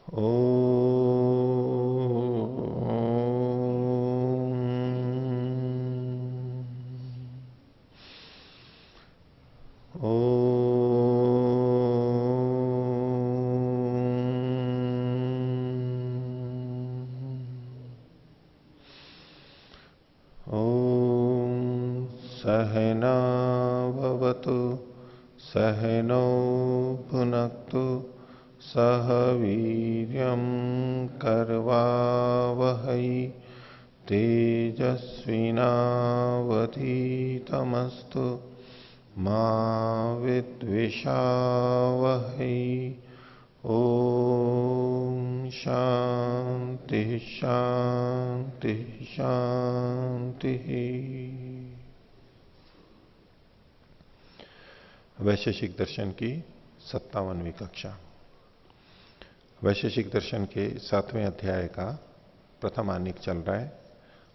ओ सहनावतु सहनौ भुनक्तु सह वीर्यं करवावहै तेजस्विनावधीतमस्तु मा विद्विषावहै। ओम शांति शांति शांति। वैशेषिक दर्शन की 57वीं कक्षा। वैशेषिक दर्शन के 7वें अध्याय का प्रथम आनिक चल रहा है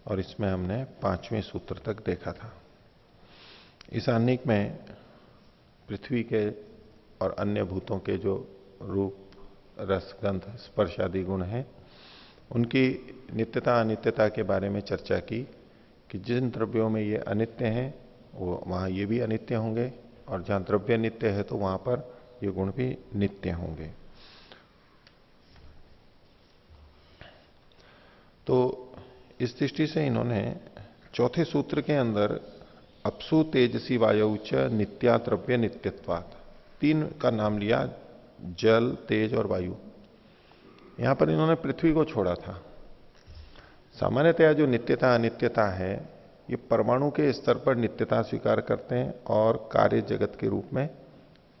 और इसमें हमने 5वें सूत्र तक देखा था। इस आनिक में पृथ्वी के और अन्य भूतों के जो रूप, रस, गंध, स्पर्श आदि गुण हैं, उनकी नित्यता अनित्यता के बारे में चर्चा की कि जिन द्रव्यों में ये अनित्य हैं वो वहां ये भी अनित्य होंगे, और जहां द्रव्य नित्य है तो वहां पर ये गुण भी नित्य होंगे। तो इस दृष्टि से इन्होंने चौथे सूत्र के अंदर अपसु तेजसी वायु च नित्या द्रव्य नित्यत्वात् 3 का नाम लिया, जल, तेज और वायु। यहां पर इन्होंने पृथ्वी को छोड़ा था। सामान्यतया जो नित्यता अनित्यता है ये परमाणु के स्तर पर नित्यता स्वीकार करते हैं और कार्य जगत के रूप में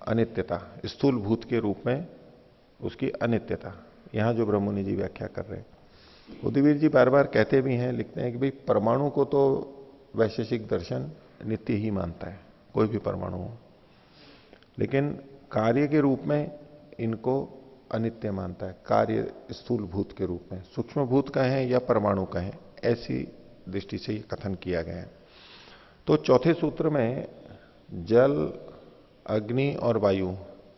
अनित्यता, स्थूल भूत के रूप में उसकी अनित्यता। यहां जो ब्रह्ममुनि जी व्याख्या कर रहे हैं, उदयवीर जी बार बार कहते भी हैं, लिखते हैं कि भाई परमाणु को तो वैशेषिक दर्शन नित्य ही मानता है, कोई भी परमाणु हो, लेकिन कार्य के रूप में इनको अनित्य मानता है। कार्य स्थूल भूत के रूप में, सूक्ष्म भूत कहें या परमाणु कहें, ऐसी दृष्टि से ये कथन किया गया है। तो चौथे सूत्र में जल, अग्नि और वायु,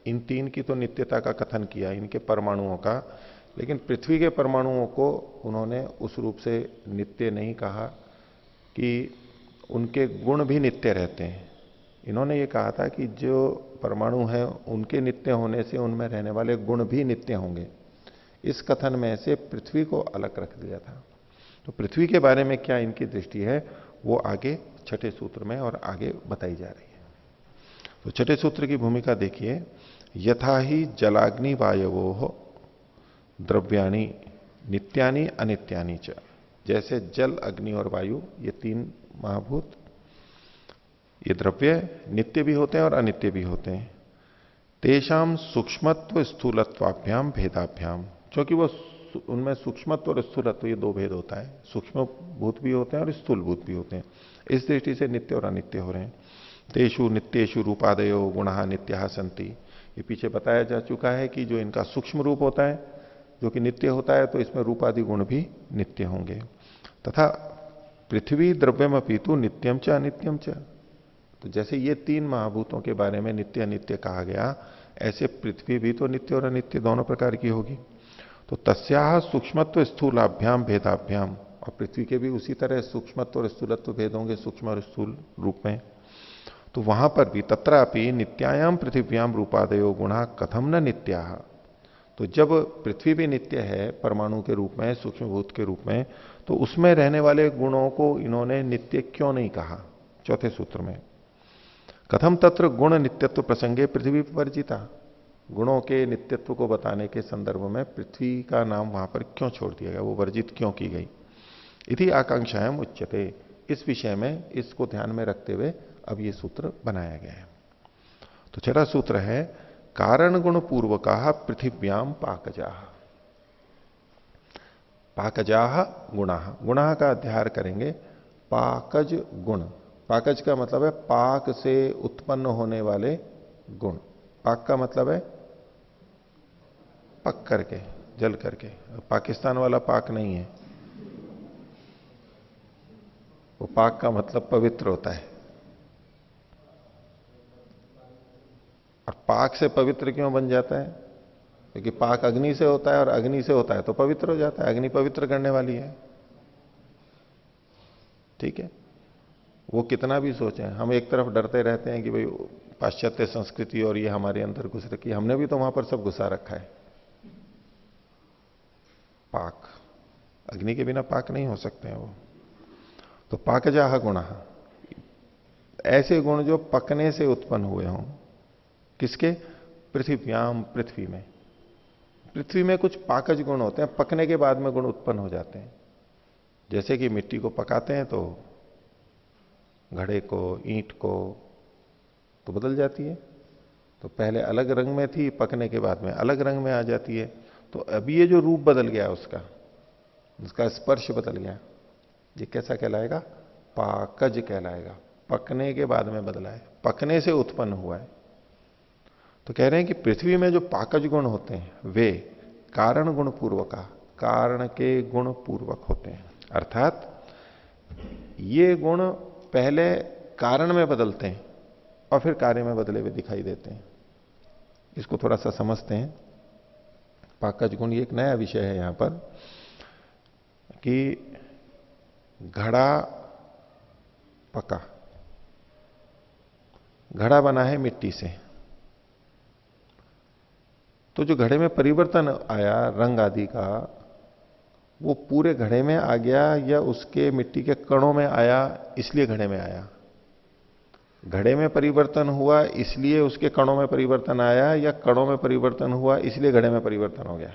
इन 3 की तो नित्यता का कथन किया, इनके परमाणुओं का, लेकिन पृथ्वी के परमाणुओं को उन्होंने उस रूप से नित्य नहीं कहा कि उनके गुण भी नित्य रहते हैं। इन्होंने ये कहा था कि जो परमाणु है उनके नित्य होने से उनमें रहने वाले गुण भी नित्य होंगे। इस कथन में से पृथ्वी को अलग रख दिया था। तो पृथ्वी के बारे में क्या इनकी दृष्टि है वो आगे छठे सूत्र में और आगे बताई जा रही है। तो छठे सूत्र की भूमिका देखिए, यथा ही जलाग्नि वायवो द्रव्याणि नित्यानि अनित्यानि च। जैसे जल, अग्नि और वायु, ये 3 महाभूत, ये द्रव्य नित्य भी होते हैं और अनित्य भी होते हैं। तेषाम सूक्ष्मत्व स्थूलत्वाभ्याम भेदाभ्याम, क्योंकि वो उनमें सूक्ष्मत्व और स्थूलत्व ये 2 भेद होता है। सूक्ष्म भूत भी होते हैं और स्थूल भूत भी होते हैं। इस दृष्टि से नित्य और अनित्य हो रहे हैं। तेषु नित्येषु रूपादयो गुणा नित्या संति। ये पीछे बताया जा चुका है कि जो इनका सूक्ष्म रूप होता है, जो कि नित्य होता है, तो इसमें रूपादि गुण भी नित्य होंगे। तथा पृथ्वी द्रव्यम अपितु नित्यम च अनित्यम च। तो जैसे ये 3 महाभूतों के बारे में नित्य अनित्य कहा गया, ऐसे पृथ्वी भी तो नित्य और अनित्य दोनों प्रकार की होगी। तो तस्याह सूक्ष्मत्व स्थूलाभ्याम भेदाभ्याम, और पृथ्वी के भी उसी तरह सूक्ष्मत्व और स्थूलत्व भेद होंगे, सूक्ष्म और स्थूल रूप में। तो वहां पर भी तत्रापि नित्यायाम पृथिव्याम रूपादयो गुणा कथम न नित्या। तो जब पृथ्वी भी नित्य है परमाणु के रूप में, सूक्ष्म भूत के रूप में, तो उसमें रहने वाले गुणों को इन्होंने नित्य क्यों नहीं कहा चौथे सूत्र में। कथम तत्र गुण नित्यत्व प्रसंगे पृथ्वी वर्जिता। गुणों के नित्यत्व को बताने के संदर्भ में पृथ्वी का नाम वहां पर क्यों छोड़ दिया गया, वो वर्जित क्यों की गई। इति आकांक्षाएं उच्यते। इस विषय में इसको ध्यान में रखते हुए अब ये सूत्र बनाया गया है। तो छठा सूत्र है, कारण गुण पूर्वका पृथिव्याम पाकजाह। पाकजाह गुणा, गुणा का अध्याय करेंगे। पाकज गुण, पाकज का मतलब है पाक से उत्पन्न होने वाले गुण। पाक का मतलब है पक करके, जल करके। पाकिस्तान वाला पाक नहीं है, वो पाक का मतलब पवित्र होता है। और पाक से पवित्र क्यों बन जाता है? क्योंकि पाक अग्नि से होता है और अग्नि से होता है तो पवित्र हो जाता है, अग्नि पवित्र करने वाली है। ठीक है, वो कितना भी सोचें, हम एक तरफ डरते रहते हैं कि भाई पाश्चात्य संस्कृति और ये हमारे अंदर घुस रखी है, हमने भी तो वहां पर सब घुसा रखा है। पाक, अग्नि के बिना पाक नहीं हो सकते हैं वो। तो पाकजाह गुण, ऐसे गुण जो पकने से उत्पन्न हुए हों। किसके? पृथ्व्याम, पृथ्वी में। पृथ्वी में कुछ पाकज गुण होते हैं, पकने के बाद में गुण उत्पन्न हो जाते हैं। जैसे कि मिट्टी को पकाते हैं तो घड़े को, ईंट को तो बदल जाती है। तो पहले अलग रंग में थी, पकने के बाद में अलग रंग में आ जाती है। तो अभी ये जो रूप बदल गया उसका, उसका स्पर्श बदल गया, ये कैसा कहलाएगा? पाकज कहलाएगा। पकने के बाद में बदला है, पकने से उत्पन्न हुआ है। तो कह रहे हैं कि पृथ्वी में जो पाकज गुण होते हैं वे कारण गुण पूर्वका, कारण के गुण पूर्वक होते हैं। अर्थात ये गुण पहले कारण में बदलते हैं और फिर कार्य में बदले हुए दिखाई देते हैं। इसको थोड़ा सा समझते हैं। पाकज गुण, ये एक नया विषय है यहां पर कि घड़ा पका, घड़ा बना है मिट्टी से, तो जो घड़े में परिवर्तन आया रंग आदि का, वो पूरे घड़े में आ गया या उसके मिट्टी के कणों में आया इसलिए घड़े में आया? घड़े में परिवर्तन हुआ इसलिए उसके कणों में परिवर्तन आया, या कणों में परिवर्तन हुआ इसलिए घड़े में परिवर्तन हो गया?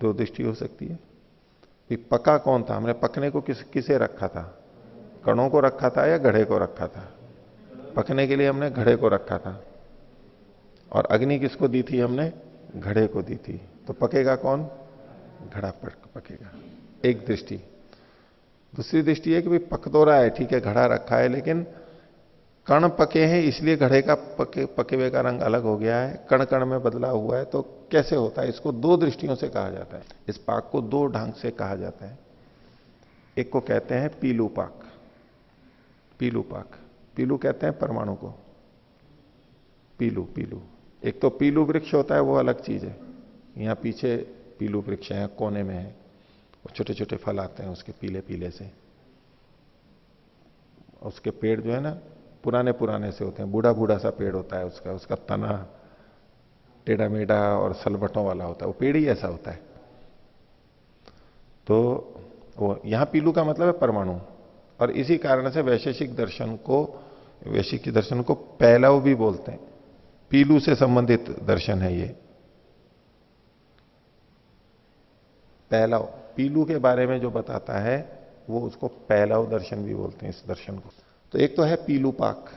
दो दृष्टि हो सकती है कि पका कौन था, हमने पकने को किसे रखा था? कणों को रखा था या घड़े को रखा था? पकने के लिए हमने घड़े को रखा था। और अग्नि किसको दी थी हमने? घड़े को दी थी। तो पकेगा कौन? घड़ा पकेगा। एक दृष्टि। दूसरी दृष्टि है कि भाई पक तो रहा है, ठीक है, घड़ा रखा है, लेकिन कण पके हैं इसलिए घड़े का पके हुए का रंग अलग हो गया है, कण कण में बदला हुआ है। तो कैसे होता है? इसको दो दृष्टियों से कहा जाता है। इस पाक को दो ढंग से कहा जाता है। एक को कहते हैं पीलू पाक। पीलू पाक, पीलू कहते हैं परमाणु को। पीलू, पीलू। एक तो पीलू वृक्ष होता है, वो अलग चीज है। यहां पीछे पीलू वृक्ष है, कोने में है, वो छोटे छोटे फल आते हैं उसके पीले पीले से। उसके पेड़ जो है ना पुराने पुराने से होते हैं, बूढ़ा बूढ़ा सा पेड़ होता है उसका, उसका तना टेढ़ा मेढ़ा और सलबटों वाला होता है, वो पेड़ ही ऐसा होता है। तो वो यहां पीलू का मतलब है परमाणु। और इसी कारण से वैशेषिक दर्शन को पैलव भी बोलते हैं। पीलू से संबंधित दर्शन है ये पैलव। पीलू के बारे में जो बताता है वो उसको पैलव दर्शन भी बोलते हैं, इस दर्शन को। तो एक तो है पीलू पाक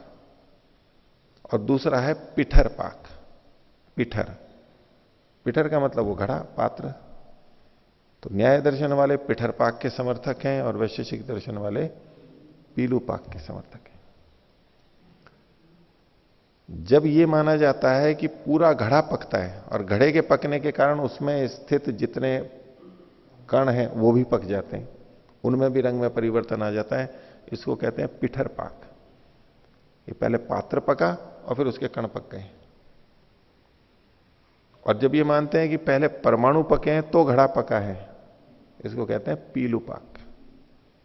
और दूसरा है पिठर पाक। पिठर, पिठर का मतलब वो घड़ा, पात्र। तो न्याय दर्शन वाले पिठर पाक के समर्थक हैं और वैशेषिक दर्शन वाले पीलू पाक के समर्थक हैं। जब ये माना जाता है कि पूरा घड़ा पकता है और घड़े के पकने के कारण उसमें स्थित जितने कण हैं वो भी पक जाते हैं, उनमें भी रंग में परिवर्तन आ जाता है, इसको कहते हैं पिठर पाक। ये पहले पात्र पका और फिर उसके कण पक गए। और जब ये मानते हैं कि पहले परमाणु पके हैं तो घड़ा पका है, इसको कहते हैं पीलू पाक।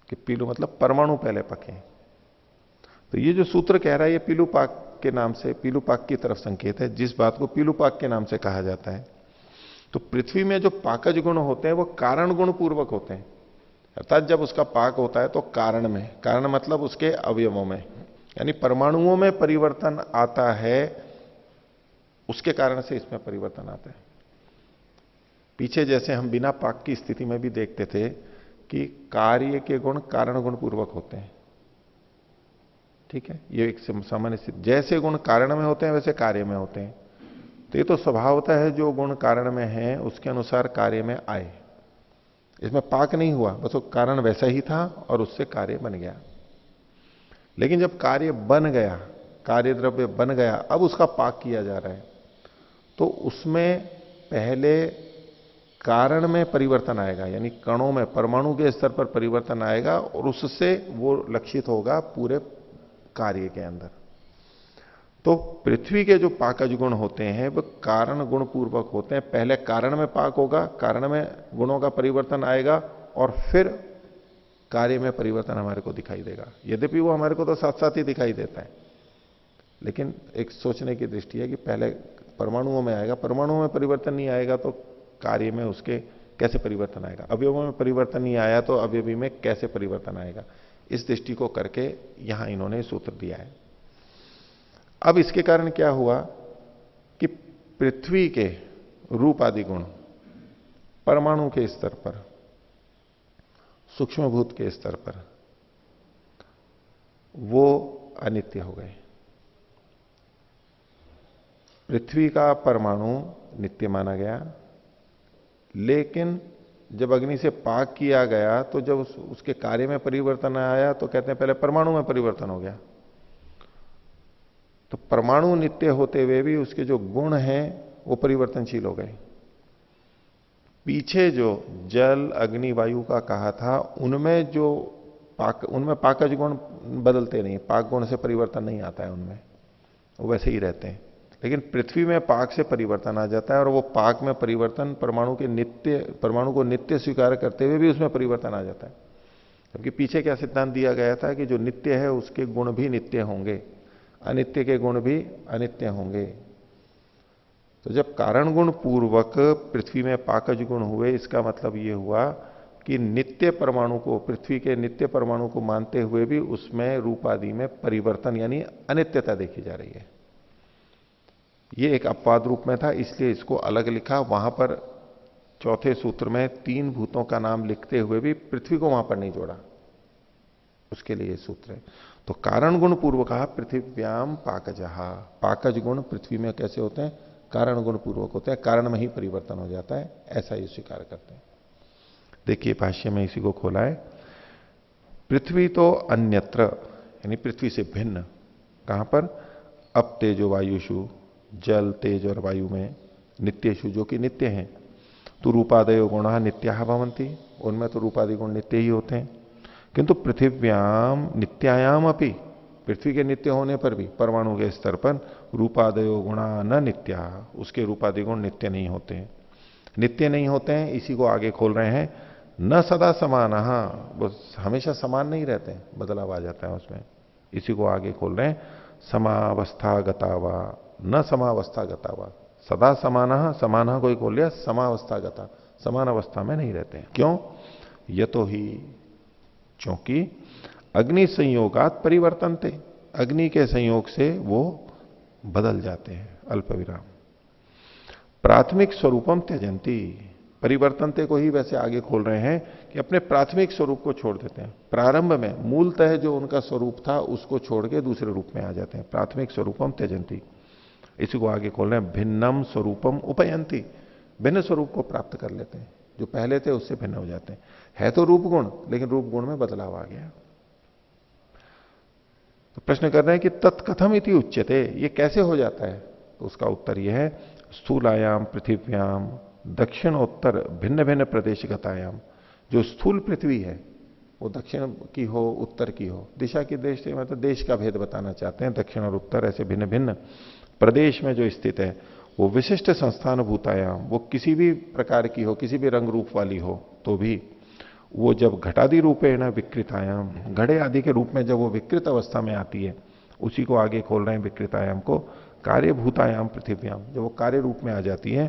कि पीलू मतलब परमाणु पहले पके। तो ये जो सूत्र कह रहा है ये पीलू पाक के नाम से, पीलू पाक की तरफ संकेत है, जिस बात को पीलू पाक के नाम से कहा जाता है। तो पृथ्वी में जो पाकज गुण होते हैं वो कारण गुण पूर्वक होते हैं। अर्थात जब उसका पाक होता है तो कारण में, कारण मतलब उसके अवयवों में, यानी परमाणुओं में परिवर्तन आता है, उसके कारण से इसमें परिवर्तन आता है। पीछे जैसे हम बिना पाक की स्थिति में भी देखते थे कि कार्य के गुण कारण गुण पूर्वक होते हैं। ठीक है, ये एक सामान्य स्थिति। जैसे गुण कारण में होते हैं वैसे कार्य में होते हैं। तो ये तो स्वभावतः है, जो गुण कारण में है उसके अनुसार कार्य में आए। इसमें पाक नहीं हुआ, बस वो कारण वैसा ही था और उससे कार्य बन गया। लेकिन जब कार्य बन गया, कार्य द्रव्य बन गया, अब उसका पाक किया जा रहा है, तो उसमें पहले कारण में परिवर्तन आएगा, यानी कणों में, परमाणु के स्तर पर परिवर्तन आएगा और उससे वो लक्षित होगा पूरे कार्य के अंदर। तो पृथ्वी के जो पाकज गुण होते हैं वो कारण गुण पूर्वक होते हैं। पहले कारण में पाक होगा, कारण में गुणों का परिवर्तन आएगा और फिर कार्य में परिवर्तन हमारे को दिखाई देगा। यद्यपि वो हमारे को तो साथ साथ ही दिखाई देता है, लेकिन एक सोचने की दृष्टि है कि पहले परमाणुओं में आएगा, परमाणुओं में परिवर्तन नहीं आएगा तो कार्य में उसके कैसे परिवर्तन आएगा, अवयवों में परिवर्तन नहीं आया तो अवयवी में कैसे परिवर्तन आएगा। इस दृष्टि को करके यहां इन्होंने सूत्र दिया है। अब इसके कारण क्या हुआ कि पृथ्वी के रूप आदि गुण परमाणु के स्तर पर, सूक्ष्मभूत के स्तर पर वो अनित्य हो गए। पृथ्वी का परमाणु नित्य माना गया, लेकिन जब अग्नि से पाक किया गया तो जब उसके कार्य में परिवर्तन आया तो कहते हैं पहले परमाणु में परिवर्तन हो गया। तो परमाणु नित्य होते हुए भी उसके जो गुण हैं वो परिवर्तनशील हो गए। पीछे जो जल अग्नि वायु का कहा था उनमें उनमें पाकज गुण बदलते नहीं, पाक गुण से परिवर्तन नहीं आता है उनमें, वो वैसे ही रहते हैं। लेकिन पृथ्वी में पाक से परिवर्तन आ जाता है और वो पाक में परिवर्तन परमाणु को नित्य स्वीकार करते हुए भी उसमें परिवर्तन आ जाता है। जबकि पीछे क्या सिद्धांत दिया गया था कि जो नित्य है उसके गुण भी नित्य होंगे, अनित्य के गुण भी अनित्य होंगे। तो जब कारण गुण पूर्वक पृथ्वी में पाकज गुण हुए, इसका मतलब यह हुआ कि नित्य परमाणु को, पृथ्वी के नित्य परमाणु को मानते हुए भी उसमें रूप आदि में परिवर्तन यानी अनित्यता देखी जा रही है। यह एक अपवाद रूप में था, इसलिए इसको अलग लिखा। वहां पर चौथे सूत्र में 3 भूतों का नाम लिखते हुए भी पृथ्वी को वहां पर नहीं जोड़ा, उसके लिए सूत्र है। तो कारण गुण पूर्व कहा पृथ्व्याम पाकजहा, पाकज गुण पृथ्वी में कैसे होते हैं, कारण गुण पूर्वक होते हैं, कारण में ही परिवर्तन हो जाता है, ऐसा ही स्वीकार करते हैं। देखिए भाष्य में इसी को खोला है। पृथ्वी तो अन्यत्र यानी पृथ्वी से भिन्न, कहां पर, अब तेजो वायुषु, जल तेज और वायु में, नित्येषु जो कि नित्य हैं, तो रूपादयो गुण नित्या भवंती, उनमें तो रूपादि गुण नित्य ही होते हैं। किंतु पृथिव्याम नित्यायाम अपि, पृथ्वी के नित्य होने पर भी परमाणु के स्तर पर रूपादयो गुणा न नित्या, उसके रूपादि गुण नित्य नहीं होते हैं। नित्य नहीं होते हैं, इसी को आगे खोल रहे हैं। न सदा समान, वो हमेशा समान नहीं रहते हैं, बदलाव आ जाता है उसमें। इसी को आगे खोल रहे हैं। समावस्था गतावा न समावस्था गतावा, सदा समान, समान कोई खोल लिया, समावस्था गता, समान अवस्था में नहीं रहते हैं। क्यों, यतो ही, क्योंकि अग्नि संयोगात परिवर्तन थे, अग्नि के संयोग से वो बदल जाते हैं। अल्प विराम। प्राथमिक स्वरूपम त्यजंती, परिवर्तनते को ही वैसे आगे खोल रहे हैं कि अपने प्राथमिक स्वरूप को छोड़ देते हैं। प्रारंभ में मूलतः जो उनका स्वरूप था उसको छोड़ के दूसरे रूप में आ जाते हैं। प्राथमिक स्वरूपम त्यजंती, इसी को आगे खोल रहे हैं। भिन्नम स्वरूपम उपयंती, भिन्न स्वरूप को प्राप्त कर लेते हैं, जो पहले थे उससे भिन्न हो जाते हैं। है तो रूप गुण, लेकिन रूप गुण में बदलाव आ गया। तो प्रश्न कर रहे हैं कि तत्कथम इति उच्यते, ये कैसे हो जाता है। तो उसका उत्तर यह है, स्थूलायाम पृथिव्याम दक्षिणोत्तर भिन्न भिन्न प्रदेशगतायाम, जो स्थूल पृथ्वी है वो दक्षिण की हो उत्तर की हो, दिशा की देश से मतलब देश का भेद बताना चाहते हैं, दक्षिण और उत्तर ऐसे भिन्न भिन्न प्रदेश में जो स्थित है, वो विशिष्ट संस्थान भूतायाम, वो किसी भी प्रकार की हो, किसी भी रंग रूप वाली हो, तो भी वो जब घटादि रूपेण विकृतायाम, घड़े आदि के रूप में जब वो विकृत अवस्था में आती है, उसी को आगे खोल रहे हैं विकृतायाम को। कार्यभूतायाम पृथिव्याम, जब वो कार्य रूप में आ जाती है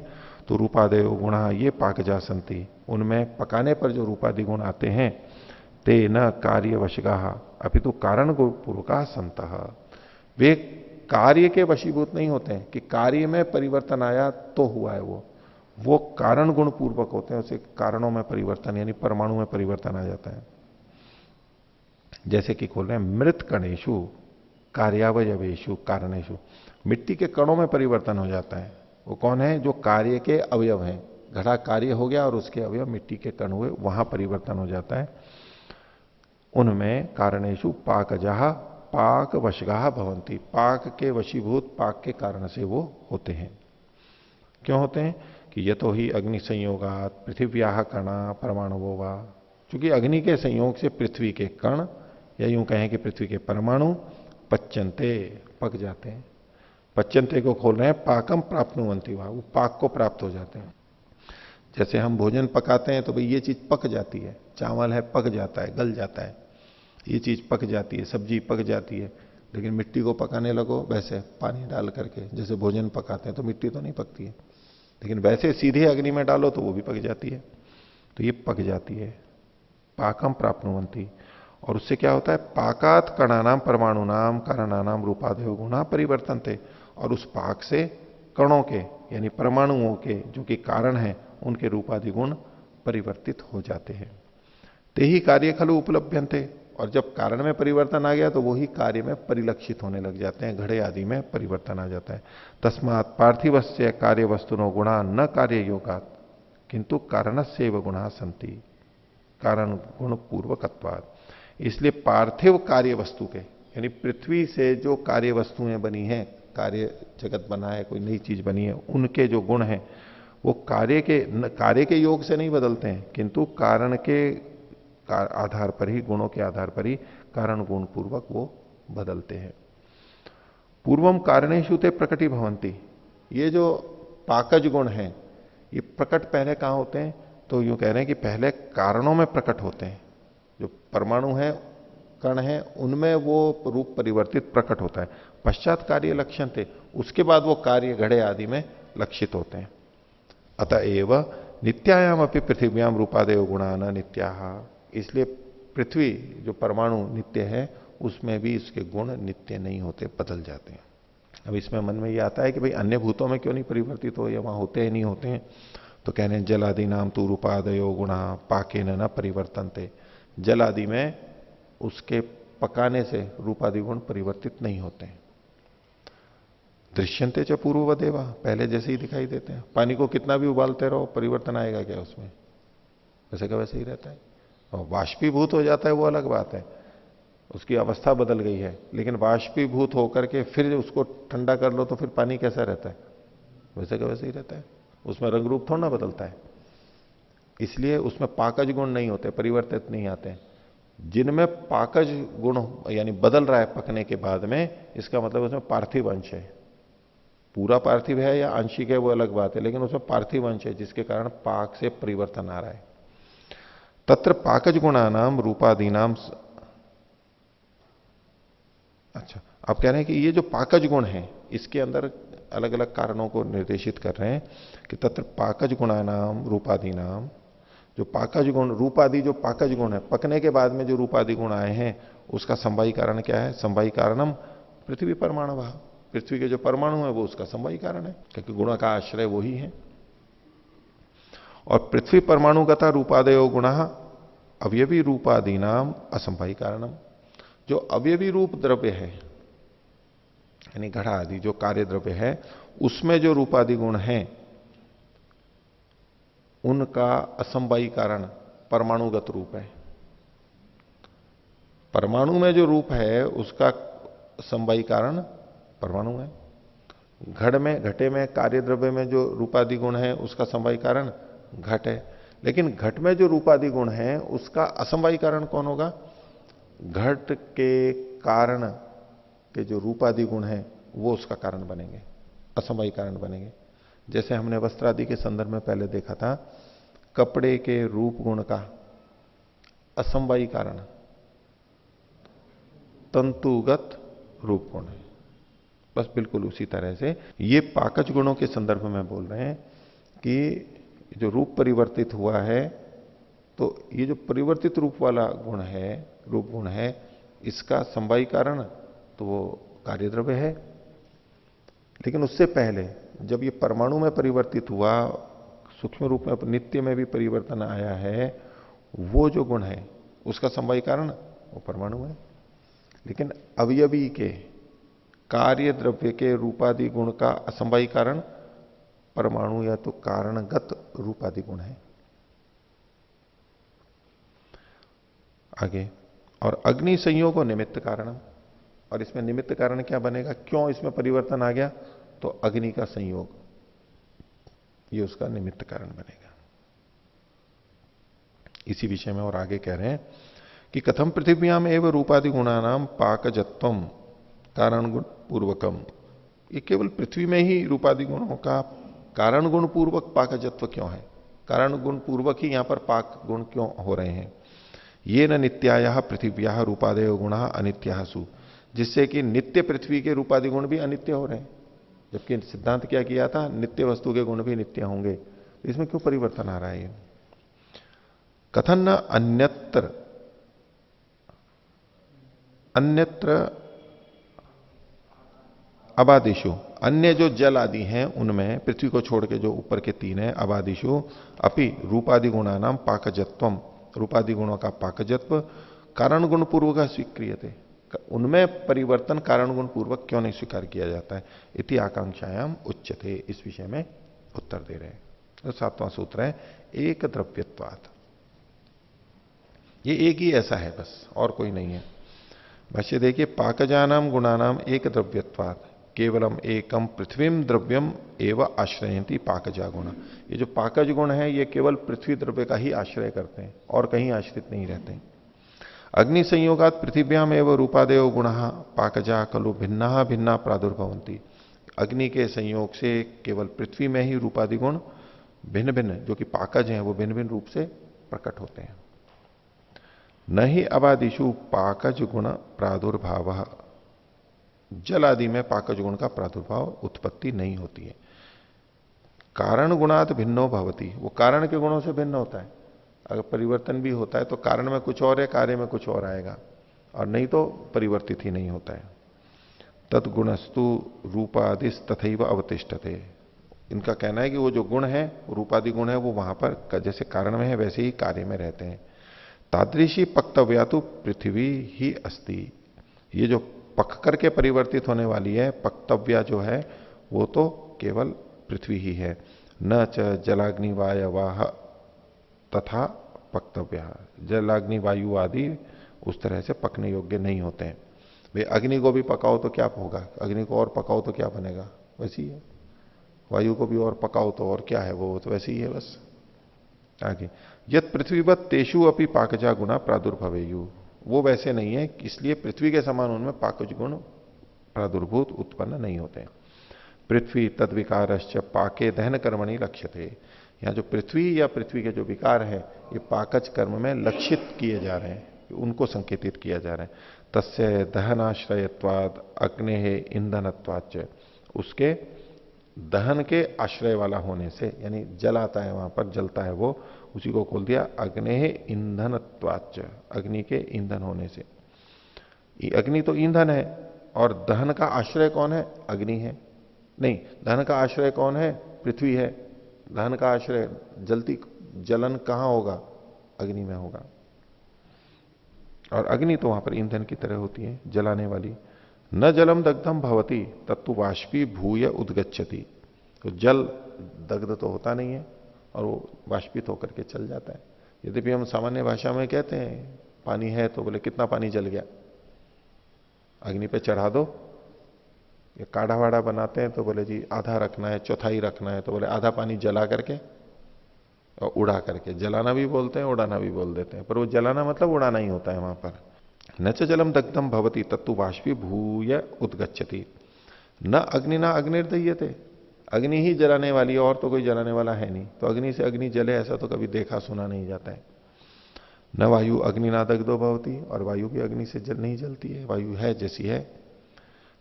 तो रूपादय गुणा ये पाकजा संति, उनमें पकाने पर जो रूपादि गुण आते हैं, ते न कार्य वशगाह अपितु कारण गुण पूर्वका संत, वे कार्य के वशीभूत नहीं होते हैं कि कार्य में परिवर्तन आया तो हुआ है, वो कारण गुण पूर्वक होते हैं, उसे कारणों में परिवर्तन यानी परमाणु में परिवर्तन आ जाता है। जैसे कि खोल रहे हैं, मृत कणेशु कार्यावयवेशु कारणेशु, मिट्टी के कणों में परिवर्तन हो जाता है। वो कौन है, जो कार्य के अवयव हैं, घड़ा कार्य हो गया और उसके अवयव मिट्टी के कण हुए, वहां परिवर्तन हो जाता है। उनमें कारणेशु पाकजहा पाक वशगाह भवंती, पाक के वशीभूत, पाक के कारण से वो होते हैं। क्यों होते हैं कि यतो ही अग्नि संयोगात पृथिव्याह कणा परमाणु वा, क्योंकि अग्नि के संयोग से पृथ्वी के कण या यूं कहें कि पृथ्वी के परमाणु पच्यन्ते, पक जाते हैं। पच्यंते को खोल रहे हैं, पाकम प्राप्नुवंति, वहां वो पाक को प्राप्त हो जाते हैं। जैसे हम भोजन पकाते हैं तो भाई ये चीज पक जाती है, चावल है पक जाता है, गल जाता है, ये चीज पक जाती है, सब्जी पक जाती है। लेकिन मिट्टी को पकाने लगो वैसे पानी डाल करके, जैसे भोजन पकाते हैं तो मिट्टी तो नहीं पकती है, लेकिन वैसे सीधे अग्नि में डालो तो वो भी पक जाती है। तो ये पक जाती है, पाकम प्राप्नुवंती। और उससे क्या होता है, पाकात कणानाम परमाणु नाम कारणानाम रूपादेव गुणा परिवर्तन थे। और उस पाक से कणों के यानी परमाणुओं के जो कि कारण है उनके रूपादि गुण परिवर्तित हो जाते हैं। ते ही कार्य खलु उपलभ्यन्ते, और जब कारण में परिवर्तन आ गया तो वही कार्य में परिलक्षित होने लग जाते हैं, घड़े आदि में परिवर्तन आ जाता है। तस्मात् पार्थिवस्य कार्य वस्तुनो गुणा न कार्य योगात किंतु कारणस्य गुणा संति कारण गुण पूर्वकत्वात्। इसलिए पार्थिव कार्य वस्तु के यानी पृथ्वी से जो कार्य वस्तुएं बनी हैं, कार्य जगत बना है, कोई नई चीज बनी है, उनके जो गुण हैं वो कार्य के योग से नहीं बदलते हैं, किंतु कारण के आधार पर ही, गुणों के आधार पर ही कारण गुण पूर्वक वो बदलते हैं। पूर्वम कारणेषु ते प्रकटी भवंती, ये जो पाकज गुण हैं ये प्रकट पहले कहां होते हैं, तो यूं कह रहे हैं कि पहले कारणों में प्रकट होते हैं। जो परमाणु है, कण है, उनमें वो रूप परिवर्तित प्रकट होता है। पश्चात कार्य लक्षण थे, उसके बाद वो कार्य घड़े आदि में लक्षित होते हैं। अतएव नित्यायाम अपनी पृथ्व्याम रूपादेव गुणा न नित्या, इसलिए पृथ्वी जो परमाणु नित्य है उसमें भी इसके गुण नित्य नहीं होते, बदल जाते हैं। अब इसमें मन में ये आता है कि भाई अन्य भूतों में क्यों नहीं परिवर्तित हो, या वहां होते हैं नहीं होते हैं। तो कह रहे हैं जल आदि नाम तू रूपादयो गुणा पाके न परिवर्तनते, जल आदि में उसके पकाने से रूपादि गुण परिवर्तित नहीं होते हैं। दृश्यंते च पूर्ववदेवा, पहले जैसे ही दिखाई देते हैं। पानी को कितना भी उबालते रहो परिवर्तन आएगा क्या उसमें, वैसे का वैसे ही रहता है। और वाष्पीभूत हो जाता है वो अलग बात है, उसकी अवस्था बदल गई है, लेकिन वाष्पीभूत होकर के फिर उसको ठंडा कर लो तो फिर पानी कैसा रहता है, वैसे का वैसे ही रहता है, उसमें रंग रूप थोड़ा ना बदलता है। इसलिए उसमें पाकज गुण नहीं होते, परिवर्तित नहीं आते हैं। जिनमें पाकज गुण यानी बदल रहा है पकने के बाद में, इसका मतलब उसमें पार्थिव अंश है। पूरा पार्थिव है या आंशिक है वो अलग बात है, लेकिन उसमें पार्थिव अंश है जिसके कारण पाक से परिवर्तन आ रहा है। तत्र पाकज गुणानाम रूपादीनाम, अच्छा आप कह रहे हैं कि ये जो पाकज गुण है इसके अंदर अलग अलग कारणों को निर्देशित कर रहे हैं कि तत्र पाकज गुणानाम रूपादीनाम, जो पाकज गुण रूपादि जो पाकज गुण है, पकने के बाद में जो रूपादि गुण आए हैं उसका संवाही कारण क्या है, संवाही कारणम पृथ्वी परमाणु, पृथ्वी के जो परमाणु है वो उसका संवाही कारण है, क्योंकि गुण का आश्रय वही है। और पृथ्वी परमाणुगता रूपादयो गुण अवयवी रूपादि नाम असंवाही कारणम, जो अवयवी रूप द्रव्य है यानी घड़ा आदि जो कार्य द्रव्य है उसमें जो रूपादि गुण हैं उनका असंवाही कारण परमाणुगत रूप है। परमाणु में जो रूप है उसका संवाही कारण परमाणु है। घटे में कार्य द्रव्य में जो रूपादि गुण है उसका संवाही कारण घट है। लेकिन घट में जो रूपादि गुण है उसका असंवाही कारण कौन होगा, घट के कारण के जो रूपादि गुण है वो उसका कारण बनेंगे, असंवाही कारण बनेंगे। जैसे हमने वस्त्र आदि के संदर्भ में पहले देखा था, कपड़े के रूप गुण का असंवाही कारण तंतुगत रूप गुण है। बस बिल्कुल उसी तरह से ये पाकज गुणों के संदर्भ में बोल रहे हैं कि जो रूप परिवर्तित हुआ है, तो ये जो परिवर्तित रूप वाला गुण है, रूप गुण है, इसका संवाही कारण तो वो कार्य द्रव्य है। लेकिन उससे पहले जब ये परमाणु में परिवर्तित हुआ, सूक्ष्म रूप में नित्य में भी परिवर्तन आया है, वो जो गुण है उसका संवाही कारण वो परमाणु है। लेकिन अवयवी के कार्य द्रव्य के रूपादि गुण का असंवाही कारण परमाणु या तो कारणगत रूपादि गुण है। आगे, और अग्नि संयोग और निमित्त कारण, और इसमें निमित्त कारण क्या बनेगा, क्यों इसमें परिवर्तन आ गया, तो अग्नि का संयोग ये उसका निमित्त कारण बनेगा। इसी विषय में और आगे कह रहे हैं कि कथम पृथ्व्याम एवं रूपादि गुणानाम पाकजत्वम कारण गुण पूर्वकम ये केवल पृथ्वी में ही रूपादि गुणों का कारण गुण पूर्वक पाकजत्व क्यों है, कारण गुण पूर्वक ही यहां पर पाक गुण क्यों हो रहे हैं। ये न नित्याया पृथिव्या रूपादय गुणा अनित्यासु, जिससे कि नित्य पृथ्वी के रूपादि गुण भी अनित्य हो रहे हैं, जबकि सिद्धांत क्या किया था, नित्य वस्तु के गुण भी नित्य होंगे। तो इसमें क्यों परिवर्तन आ रहा है। कथन न अन्यत्र अन्यत्र अबादिशु, अन्य जो जल आदि हैं उनमें, पृथ्वी को छोड़ के जो ऊपर के तीन है, अबादिशु अपि रूपादि गुणा नाम पाकजत्वम, रूपादि गुणों का पाकजत्व कारण गुण पूर्वक स्वीक्रिय थे, उनमें परिवर्तन कारण गुण पूर्वक क्यों नहीं स्वीकार किया जाता है। इति आकांक्षायाम उच्यते, इस विषय में उत्तर दे रहे हैं। तो 7वां सूत्र है एक द्रव्यत्वात्, ये एक ही ऐसा है बस, और कोई नहीं है। भाष्य देखिए, पाकजानाम गुणानाम एक द्रव्यत्वात् केवलम एकम पृथ्वीम द्रव्यम एवं आश्रयती पाकजा गुण। ये जो पाकज गुण है ये केवल पृथ्वी द्रव्य का ही आश्रय करते हैं और कहीं आश्रित नहीं रहते हैं। अग्नि संयोगात पृथिव्याम एवं रूपादेव गुण पाकजा खलु भिन्ना भिन्ना प्रादुर्भवंती। अग्नि के संयोग से केवल पृथ्वी में ही रूपादि गुण भिन्न भिन्न, जो कि पाकज हैं, वो भिन्न भिन्न रूप से प्रकट होते हैं। न ही अबादिशु पाकज गुण प्रादुर्भाव, जल आदि में पाकज गुण का प्रादुर्भाव उत्पत्ति नहीं होती है। कारण गुणात भिन्नो भवती, वो कारण के गुणों से भिन्न होता है। अगर परिवर्तन भी होता है तो कारण में कुछ और है, कार्य में कुछ और आएगा, और नहीं तो परिवर्तित ही नहीं होता है। तत्गुणस्तु रूपादिस तथैव अवतिष्ठते, इनका कहना है कि वो जो गुण है, रूपादि गुण है, वो वहां पर जैसे कारण में है वैसे ही कार्य में रहते हैं। तादृशी पक्तव्या तो पृथ्वी ही अस्ति, ये जो पक करके परिवर्तित होने वाली है पक्तव्या जो है, वो तो केवल पृथ्वी ही है। न च जलाग्नि वायवाह तथा पक्तव्या, जलाग्नि वायु आदि उस तरह से पकने योग्य नहीं होते हैं। वे अग्नि को भी पकाओ तो क्या होगा, अग्नि को और पकाओ तो क्या बनेगा, वैसी ही है। वायु को भी और पकाओ तो और क्या है, वो तो वैसे ही है बस। आगे, यद पृथ्वीवत तेषु अपनी पाकजा गुणा प्रादुर्भवेयु, वो वैसे नहीं है, इसलिए पृथ्वी के समान उनमें पाकज गुण प्रादुर्भूत उत्पन्न नहीं होते। पृथ्वी तद विकारश्च पाके दहन कर्मणि लक्ष्यते, यहाँ जो पृथ्वी या पृथ्वी के जो विकार है ये पाकज कर्म में लक्षित किए जा रहे हैं, उनको संकेतित किया जा रहा है। तस्य दहनाश्रयत्वाद अग्ने ईंधनत्वाच, उसके दहन के आश्रय वाला होने से, यानी जल आता है वहां पर, जलता है वो, उसी को खोल दिया अग्ने ईंधनत्वाच, अग्नि के ईंधन होने से। अग्नि तो ईंधन है, और दहन का आश्रय कौन है, अग्नि है। नहीं, दहन का आश्रय कौन है, पृथ्वी है। दहन का आश्रय जलती, जलन कहां होगा, अग्नि में होगा। और अग्नि तो वहां पर ईंधन की तरह होती है, जलाने वाली। न जलम दग्धम भवती तत्तु वाष्पी भूय उद्गच्छति, तो जल दग्ध तो होता नहीं है और वो वाष्पित होकर के चल जाता है। यद्यपि हम सामान्य भाषा में कहते हैं पानी है तो बोले कितना पानी जल गया, अग्नि पे चढ़ा दो। या काढ़ा वाढ़ा बनाते हैं तो बोले जी आधा रखना है, चौथाई रखना है, तो बोले आधा पानी जला करके और उड़ा करके, जलाना भी बोलते हैं उड़ाना भी बोल देते हैं, पर वो जलाना मतलब उड़ाना ही होता है वहां पर। न च जलम दग्धम भवती तत्तु वाष्पी भूय उद्गच्छति न अग्नि ना अग्निर्दह्यते, अग्नि ही जलाने वाली है, और तो कोई जलाने वाला है नहीं, तो अग्नि से अग्नि जले ऐसा तो कभी देखा सुना नहीं जाता है। न वायु अग्नि ना दग्धो भवती, और वायु भी अग्नि से जल नहीं जलती है, वायु है जैसी है।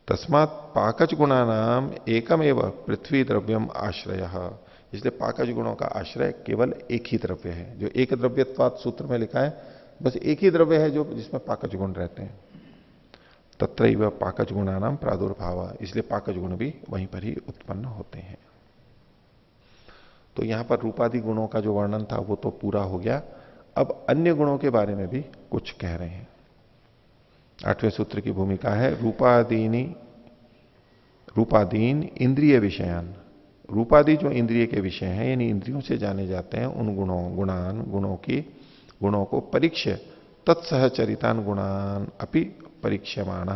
तस्मात् पाकज गुणा नाम एकम एवं पृथ्वी द्रव्यम आश्रय, इसलिए पाकज गुणों का आश्रय केवल एक ही द्रव्य है, जो एक द्रव्यत्वात् सूत्र में लिखा है, बस एक ही द्रव्य है जो जिसमें पाकज गुण रहते हैं। तत्रैव पाकज गुणा नाम प्रादुर्भाव, इसलिए पाकज गुण भी वहीं पर ही उत्पन्न होते हैं। तो यहां पर रूपादि गुणों का जो वर्णन था वो तो पूरा हो गया। अब अन्य गुणों के बारे में भी कुछ कह रहे हैं। 8वें सूत्र की भूमिका है रूपादीन इंद्रिय विषयान, रूपादि जो इंद्रिय के विषय हैं, यानी इंद्रियों से जाने जाते हैं, उन गुणों को परीक्ष्य तत्सहचरितान गुणान अपि परीक्षमाण,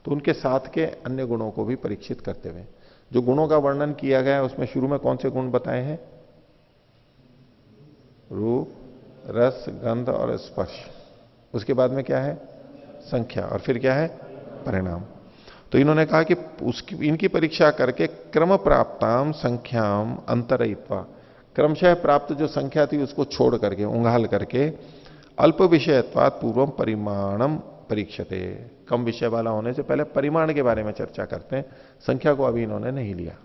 तो उनके साथ के अन्य गुणों को भी परीक्षित करते हुए, जो गुणों का वर्णन किया गया है उसमें शुरू में कौन से गुण बताए हैं, रूप रस गंध और स्पर्श, उसके बाद में क्या है, संख्या, और फिर क्या है, परिणाम। तो इन्होंने कहा कि उसकी इनकी परीक्षा करके क्रम प्राप्ताम संख्याम अंतरयित्वा, क्रमशः प्राप्त जो संख्या थी उसको छोड़ करके, उंगाल करके, अल्प विषयत्वात् पूर्वम परिमाणम परीक्षते, कम विषय वाला होने से पहले परिमाण के बारे में चर्चा करते हैं, संख्या को अभी इन्होंने नहीं लिया।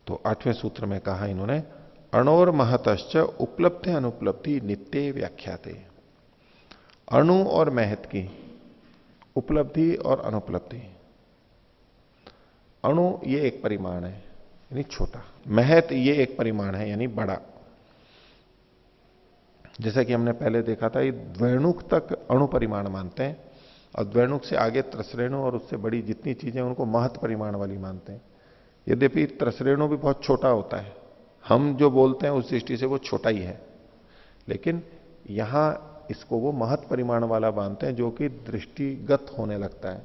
तो 8वें सूत्र में कहा इन्होंने, अणोर महतश्च उपलब्धि अनुपलब्धि नित्य व्याख्याते, अणु और महत की उपलब्धि और अनुपलब्धि। अणु ये एक परिमाण है यानी छोटा, महत ये एक परिमाण है यानी बड़ा। जैसा कि हमने पहले देखा था, ये द्वैणुक तक अणु परिमाण मानते हैं और द्वैणुक से आगे त्रसरेणु और उससे बड़ी जितनी चीजें उनको महत परिमाण वाली मानते हैं। यद्यपि त्रसरेणु भी बहुत छोटा होता है, हम जो बोलते हैं उस दृष्टि से वो छोटा ही है, लेकिन यहां इसको वो महत परिमाण वाला मानते हैं, जो कि दृष्टिगत होने लगता है,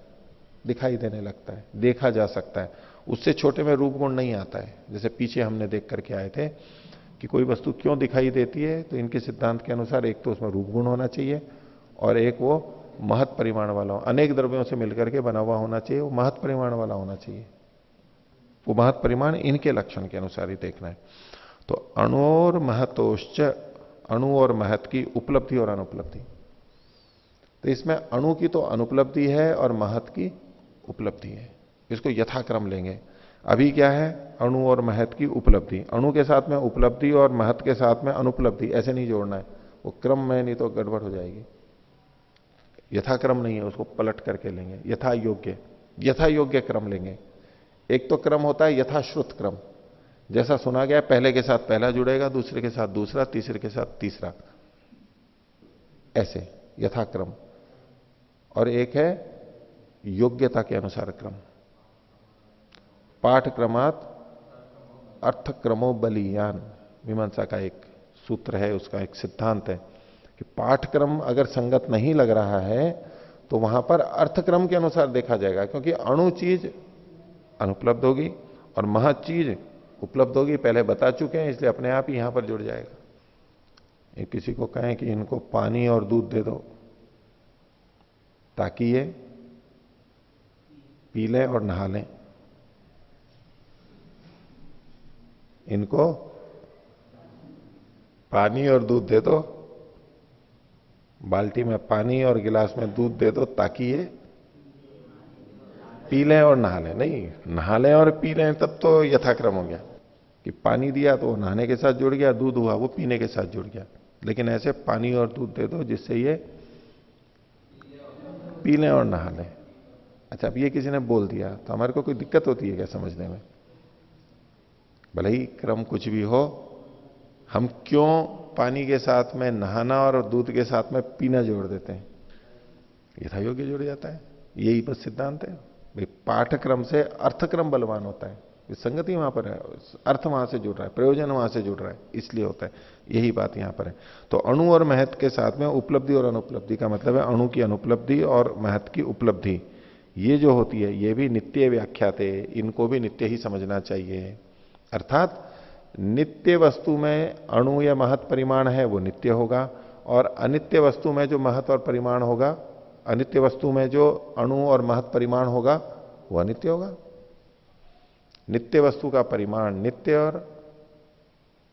दिखाई देने लगता है, देखा जा सकता है। उससे छोटे में रूप गुण नहीं आता है। जैसे पीछे हमने देख करके आए थे कि कोई वस्तु क्यों दिखाई देती है, तो इनके सिद्धांत के अनुसार एक तो उसमें रूप गुण होना चाहिए और एक वो महत परिमाण वाला, अनेक द्रव्यों से मिलकर के बना हुआ होना चाहिए, वो महत परिमाण वाला होना चाहिए। वो महत परिमाण इनके लक्षण के अनुसार ही देखना है। तो अणुर महतोश्च, अणु और महत की उपलब्धि और अनुपलब्धि, तो इसमें अणु की तो अनुपलब्धि है और महत की उपलब्धि है, इसको यथाक्रम लेंगे। अभी क्या है, अणु और महत की उपलब्धि, अणु के साथ में उपलब्धि और महत के साथ में अनुपलब्धि, ऐसे नहीं जोड़ना है, वो क्रम में नहीं तो गड़बड़ हो जाएगी। यथाक्रम नहीं है, उसको पलट करके लेंगे, यथा योग्य, यथा योग्य क्रम लेंगे। एक तो क्रम होता है यथाश्रुत क्रम, जैसा सुना गया पहले के साथ पहला जुड़ेगा, दूसरे के साथ दूसरा, तीसरे के साथ तीसरा, ऐसे यथाक्रम। और एक है योग्यता के अनुसार क्रम, पाठक्रमात अर्थक्रमो बलियान, मीमांसा का एक सूत्र है, उसका एक सिद्धांत है कि पाठक्रम अगर संगत नहीं लग रहा है तो वहां पर अर्थक्रम के अनुसार देखा जाएगा, क्योंकि अणु चीज अनुपलब्ध होगी और महत चीज उपलब्ध होगी, पहले बता चुके हैं, इसलिए अपने आप ही यहां पर जुड़ जाएगा। ये किसी को कहें कि इनको पानी और दूध दे दो ताकि ये पी लें और नहा लें, इनको पानी और दूध दे दो, बाल्टी में पानी और गिलास में दूध दे दो ताकि ये पी लें और नहा लें। नहीं, नहा लें और पी लें तब तो यथाक्रम हो गया कि पानी दिया तो नहाने के साथ जुड़ गया, दूध हुआ वो पीने के साथ जुड़ गया। लेकिन ऐसे पानी और दूध दे दो जिससे ये पी लें और नहा लें। अच्छा, अब ये किसी ने बोल दिया तो हमारे को कोई दिक्कत होती है क्या समझने में? भले ही क्रम कुछ भी हो, हम क्यों पानी के साथ में नहाना और दूध के साथ में पीना जोड़ देते हैं? यथा योग्य जुड़ जाता है, यही बस सिद्धांत है भाई। पाठक्रम से अर्थक्रम बलवान होता है, संगति वहां पर है, अर्थ वहां से जुड़ रहा है, प्रयोजन वहां से जुड़ रहा है, इसलिए होता है। यही बात यहां पर है। तो अणु और महत के साथ में उपलब्धि और अनुपलब्धि का मतलब है अणु की अनुपलब्धि और महत की उपलब्धि, ये जो होती है ये भी नित्य व्याख्याते, इनको भी नित्य ही समझना चाहिए। अर्थात नित्य वस्तु में अणु या महत परिमाण है वो नित्य होगा, और अनित्य वस्तु में जो महत और परिमाण होगा, अनित्य वस्तु में जो अणु और महत परिमाण होगा वो अनित्य होगा। नित्य वस्तु का परिमाण नित्य और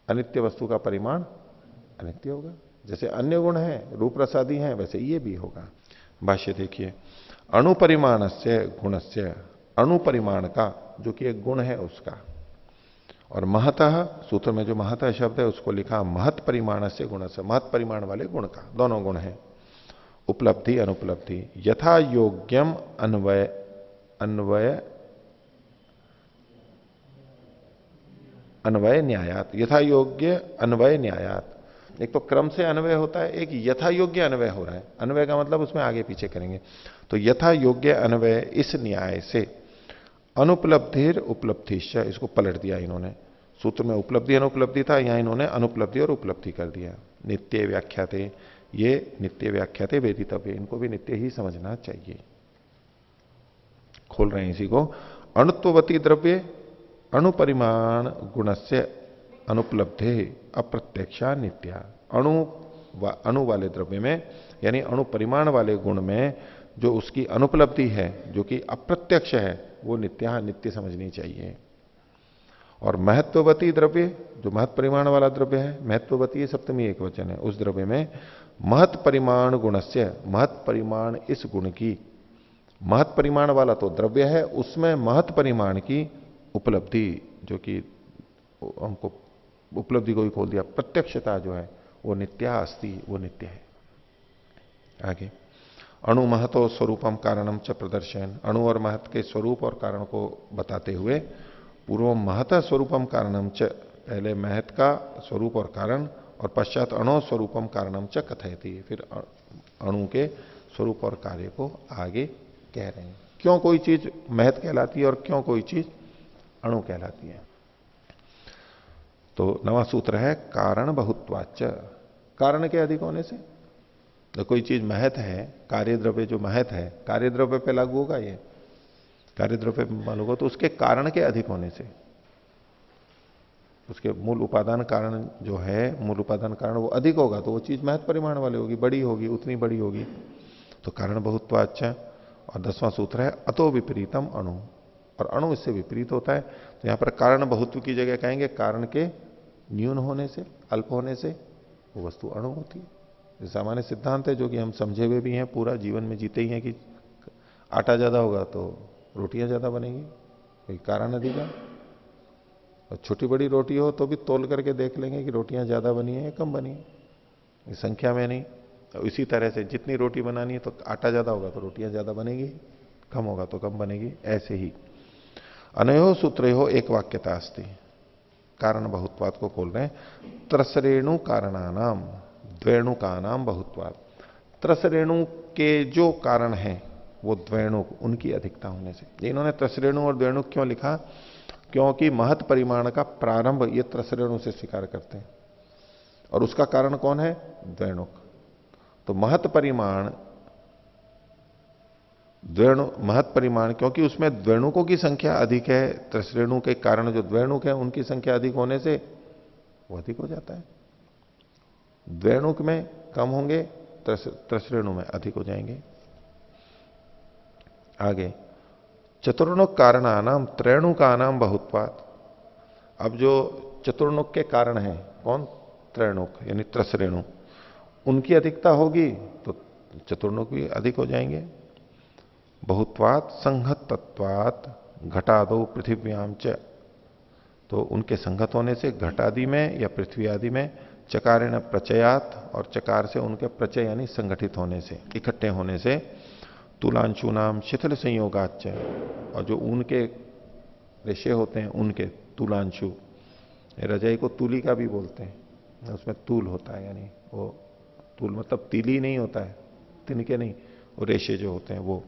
अनित्य वस्तु का परिमाण अनित्य होगा। जैसे अन्य गुण है, रूप रसादि हैं, वैसे ये भी होगा। भाष्य देखिए, अणुपरिमाण से गुणस्य, अणुपरिमाण का जो कि एक गुण है उसका, और महतः, सूत्र में जो महतः शब्द है उसको लिखा महत परिमाण से गुण से, महत परिमाण वाले गुण का, दोनों गुण है, उपलब्धि अनुपलब्धि। यथा योग्यम अन्वय, अन्वय न्यायात, यथा योग्य अन्वय न्यायात। एक तो क्रम से अन्वय होता है, एक यथा योग्य अन्वय हो रहा है। अन्वय का मतलब उसमें आगे पीछे करेंगे। तो यथा योग्य अन्वय इस न्याय से अनुपलब्धिर उपलब्धिश्च, इसको पलट दिया इन्होंने। सूत्र में उपलब्धि अनुपलब्धि था, यहां इन्होंने अनुपलब्धि और उपलब्धि कर दिया। नित्य व्याख्याते, ये नित्य व्याख्याते वेदितव्य, इनको भी नित्य ही समझना चाहिए। खोल रहे हैं इसी को, अणुत्ववती द्रव्य अणुपरिमाण गुणस्य अनुपलब्धे अप्रत्यक्षा नित्या। अणु अणु वाले द्रव्य में, यानी अणु परिमाण वाले गुण में जो उसकी अनुपलब्धि है, जो कि अप्रत्यक्ष है, वो नित्य समझनी चाहिए। और महत्ववती द्रव्य, जो महत परिमाण वाला द्रव्य है, महत्ववती सप्तमी एक वचन है, उस द्रव्य में महत परिमाण गुणस्य, महत परिमाण इस गुण की, महत परिमाण वाला तो द्रव्य है, उसमें महत परिमाण की उपलब्धि, जो कि हमको उपलब्धि को ही खोल दिया, प्रत्यक्षता जो है वो नित्या अस्ति, वो नित्य है। आगे अणु महतो स्वरूपम कारणम च प्रदर्शन, अणु और महत के स्वरूप और कारण को बताते हुए पूर्व महत स्वरूपम कारणम च, पहले महत का स्वरूप और कारण, और पश्चात अणु स्वरूपम कारणम च कथयति, फिर अणु के स्वरूप और कार्य को आगे कह रहे हैं। क्यों कोई चीज महत कहलाती है और क्यों कोई चीज अणु कहलाती है। तो नवा सूत्र है कारण बहुत्वाच्च, कारण के अधिक होने से। तो कोई चीज महत है, कार्य द्रव्य जो महत है, कार्य द्रव्य पे लागू होगा, ये कार्य द्रव्य मालूम होगा, तो उसके कारण के अधिक होने से, उसके मूल उपादान कारण जो है, मूल उपादान कारण वो अधिक होगा, तो वो चीज महत परिमाण वाली होगी, बड़ी होगी, उतनी बड़ी होगी। तो कारण बहुत्वाच्च। और 10वां सूत्र है अतो विपरीतम अणु, और अणु इससे विपरीत होता है। तो यहां पर कारण बहुत्व की जगह कहेंगे कारण के न्यून होने से, अल्प होने से वो वस्तु अणु होती है। सामान्य सिद्धांत है जो कि हम समझे हुए भी हैं, पूरा जीवन में जीते ही हैं, कि आटा ज्यादा होगा तो रोटियां ज्यादा बनेगी, कोई कारण अधिक है। और छोटी बड़ी रोटी हो तो भी तोल करके देख लेंगे कि रोटियां ज्यादा बनी है या कम बनी है, संख्या में नहीं। तो इसी तरह से जितनी रोटी बनानी है तो आटा ज्यादा होगा तो रोटियां ज्यादा बनेगी, कम होगा तो कम बनेगी। ऐसे ही अनयो सूत्रो एक वाक्यता अस्ति, कारण बहुत्वाद को खोल रहे हैं। त्रसरेणु कारणानाम द्वेणु का नाम बहुत्वाद, त्रसरेणु के जो कारण है वो द्वेणु, उनकी अधिकता होने से। इन्होंने त्रसरेणु और द्वेणु क्यों लिखा, क्योंकि महत परिमाण का प्रारंभ ये त्रसरेणु से स्वीकार करते हैं, और उसका कारण कौन है, द्वेणुक। तो महत परिमाण द्वेणु, महत परिमाण क्योंकि उसमें द्वेणुकों की संख्या अधिक है, त्रसरेणु के कारण जो द्वेणुक है उनकी संख्या अधिक होने से वो अधिक हो जाता है। द्वेणुक में कम होंगे, त्रसरेणु में अधिक हो जाएंगे। आगे चतुर्णुक कारणानाम त्रैणुकानाम बहुत्वात्, अब जो चतुर्णुक के कारण है कौन, त्रैणुक यानी त्रसरेणु, उनकी अधिकता होगी तो चतुर्णुक भी अधिक हो जाएंगे। बहुत्वात् संहतत्वात् घटादो पृथिव्याम च, तो उनके संगत होने से घटादि में या पृथ्वी आदि में, चकारेण प्रचयात, और चकार से उनके प्रचय यानी संगठित होने से, इकट्ठे होने से, तुलांशु नाम शिथिल संयोगाच, और जो उनके रेशे होते हैं उनके तुलांशु, रजाई को तूली का भी बोलते हैं, उसमें तूल होता है, यानी वो तूल मतलब तीली नहीं होता है, तिनके नहीं, वो रेशे जो होते हैं वो।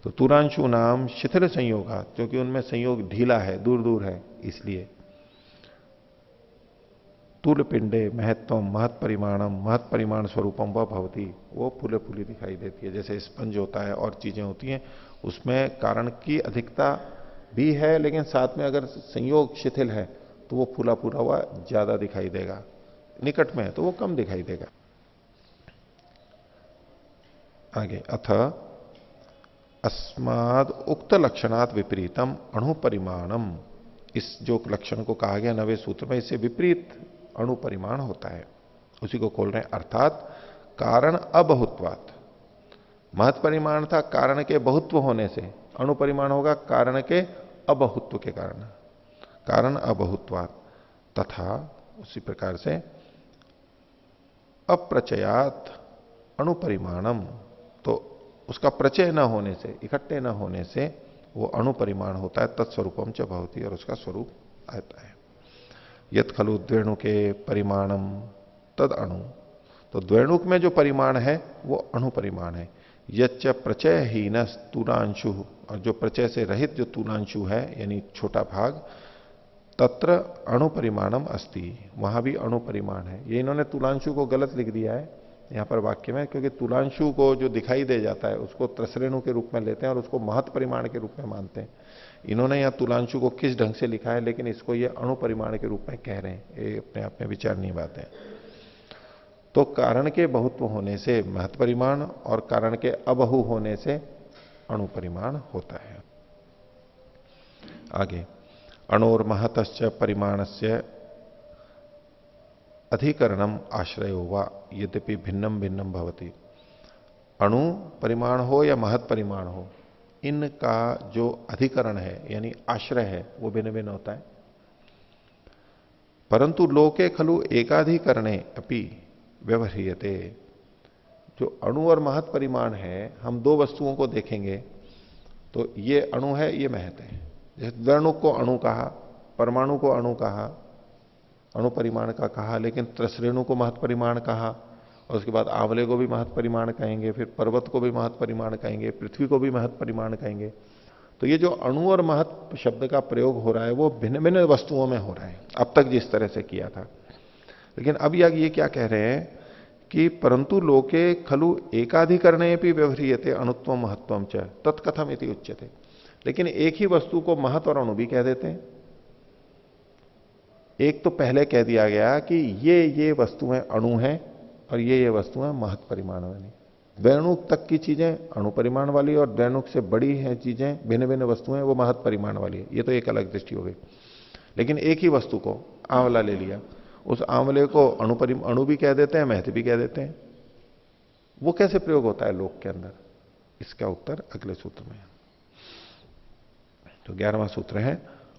तो तुलांशु नाम शिथिल संयोगा, क्योंकि उनमें संयोग ढीला है, दूर दूर है, इसलिए तुल पिंडे महत्व महत परिमाणम, महत परिमाण स्वरूपम व भवती, वो फूले फूली दिखाई देती है, जैसे स्पंज होता है और चीजें होती हैं, उसमें कारण की अधिकता भी है, लेकिन साथ में अगर संयोग शिथिल है तो वो फूला फूला हुआ ज्यादा दिखाई देगा, निकट में है तो वो कम दिखाई देगा। आगे अथ अस्माद उक्त लक्षणात् विपरीतम अणु परिमाणम, इस जो लक्षण को कहा गया नवे सूत्र में, इससे विपरीत अणु परिमाण होता है, उसी को खोल रहे हैं। अर्थात कारण अबहुत्वात्, महत परिमाण था कारण के बहुत्व होने से, अणु परिमाण होगा कारण के अबहुत्व के कारण, कारण अबहुत्वात्। तथा उसी प्रकार से अप्रचयात अणु परिमाणम, तो उसका प्रचय न होने से, इकट्ठे न होने से वो अणु परिमाण होता है, तत्स्वरूपम च भवति, और उसका स्वरूप आता है। यत खलु द्वेणु के परिमाणम तद अणु, तो द्वेणुक में जो परिमाण है वो अणु परिमाण है। यच्च प्रचय ही न तुलांशु, और जो प्रचय से रहित जो तुलांशु है यानी छोटा भाग, तत्र अणु परिमाणम अस्ति, वहां भी अणु परिमाण है। ये इन्होंने तुलांशु को गलत लिख दिया है यहां पर वाक्य में, क्योंकि तुलांशु को जो दिखाई दे जाता है उसको त्रसरेणु के रूप में लेते हैं और उसको महत परिमाण के रूप में मानते हैं। इन्होंने यहां तुलांशु को किस ढंग से लिखा है, लेकिन इसको ये अणु परिमाण के रूप में कह रहे हैं, ये अपने आप में विचारणीय बात है। तो कारण के बहुत्व होने से महत परिमाण और कारण के अबहु होने से अणु परिमाण होता है। आगे, अणोर महतश्च परिमाणस्य अधिकरणम आश्रयो वा यद्यपि भिन्नम भिन्नम भवति। अणु परिमाण हो या महत परिमाण हो, इनका जो अधिकरण है यानी आश्रय है वो भिन्न भिन्न होता है। परंतु लोके खलु एकाधिकरणे अपि व्यवह्रियते। जो अणु और महत परिमाण है, हम दो वस्तुओं को देखेंगे तो ये अणु है, ये महत है। जैसे द्वैणुक को अणु कहा, परमाणु को अणु कहा, अणु परिमाण का कहा, लेकिन त्रसरेणु को महत परिमाण कहा, और उसके बाद आंवले को भी महत परिमाण कहेंगे, फिर पर्वत को भी महत परिमाण कहेंगे, पृथ्वी को भी महत परिमाण कहेंगे। तो ये जो अणु और महत शब्द का प्रयोग हो रहा है वो भिन्न भिन्न वस्तुओं में हो रहा है, अब तक जिस तरह से किया था। लेकिन अब ये क्या कह रहे हैं कि परंतु लोके खलु एकाधिकरणे भी व्यवह्रियते अणुत्व महत्वम च तत्कथम इति उच्यते। लेकिन एक ही वस्तु को महत और अणु भी कह देते हैं। एक तो पहले कह दिया गया कि ये वस्तुएं अणु हैं और ये वस्तुएं महत परिमाण वाली। द्वैणुक तक की चीजें अणु परिमाण वाली और द्वैणुक से बड़ी हैं चीजें, भिन्न भिन्न वस्तुएं, वो महत परिमाण वाली है। ये तो एक अलग दृष्टि हो गई। लेकिन एक ही वस्तु को, आंवला ले लिया, उस आंवले को अणु भी कह देते हैं, महत भी कह देते हैं। वो कैसे प्रयोग होता है लोक के अंदर? इसका उत्तर अगले सूत्र में। तो 11वां सूत्र है,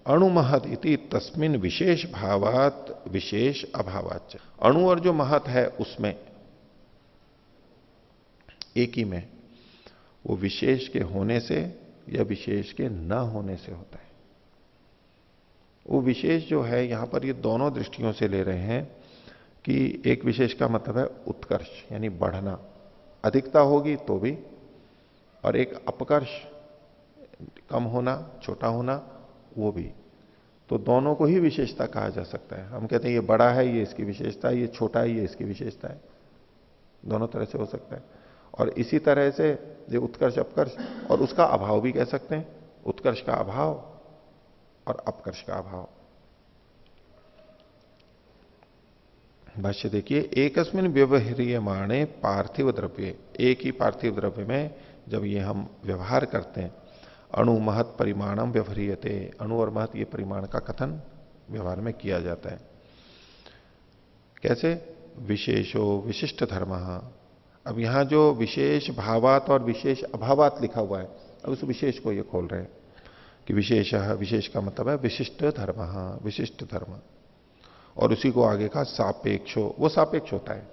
अणुमहत इति तस्मिन विशेष भावात विशेष अभावाच। अणु और जो महत है उसमें, एक ही में, वो विशेष के होने से या विशेष के न होने से होता है। वो विशेष जो है यहां पर ये दोनों दृष्टियों से ले रहे हैं कि एक विशेष का मतलब है उत्कर्ष यानी बढ़ना, अधिकता होगी तो भी, और एक अपकर्ष कम होना, छोटा होना, वो भी। तो दोनों को ही विशेषता कहा जा सकता है। हम कहते हैं ये बड़ा है, ये इसकी विशेषता है, ये छोटा है, ये इसकी विशेषता है। दोनों तरह से हो सकता है। और इसी तरह से जो उत्कर्ष अपकर्ष, और उसका अभाव भी कह सकते हैं, उत्कर्ष का अभाव और अपकर्ष का अभाव। भाष्य देखिए, एकस्मिन व्यवह्रियमाणे पार्थिव द्रव्य, एक ही पार्थिव द्रव्य में जब ये हम व्यवहार करते हैं, अणु महत परिमाणम व्यवह्रियते, अणु और महत ये परिमाण का कथन व्यवहार में किया जाता है। कैसे? विशेषो विशिष्ट धर्म। अब यहां जो विशेष भावात और विशेष अभावात लिखा हुआ है, अब उस विशेष को ये खोल रहे हैं कि विशेष, विशेष का मतलब है विशिष्ट धर्म, विशिष्ट धर्म। और उसी को आगे का सापेक्षो, वो सापेक्ष होता है।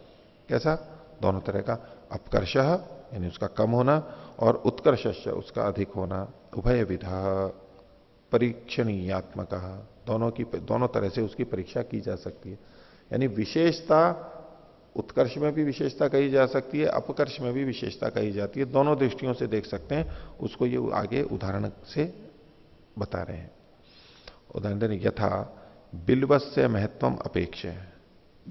कैसा? दोनों तरह का, अपकर्ष यानी उसका कम होना और उत्कर्ष उसका अधिक होना, उभय विधा परीक्षणीयात्मक, दोनों तरह से उसकी परीक्षा की जा सकती है। यानी विशेषता, उत्कर्ष में भी विशेषता कही जा सकती है, अपकर्ष में भी विशेषता कही जाती है। दोनों दृष्टियों से देख सकते हैं। उसको ये आगे उदाहरण से बता रहे हैं। उदाहरण देने, यथा बिल्वस्य महत्वम अपेक्ष।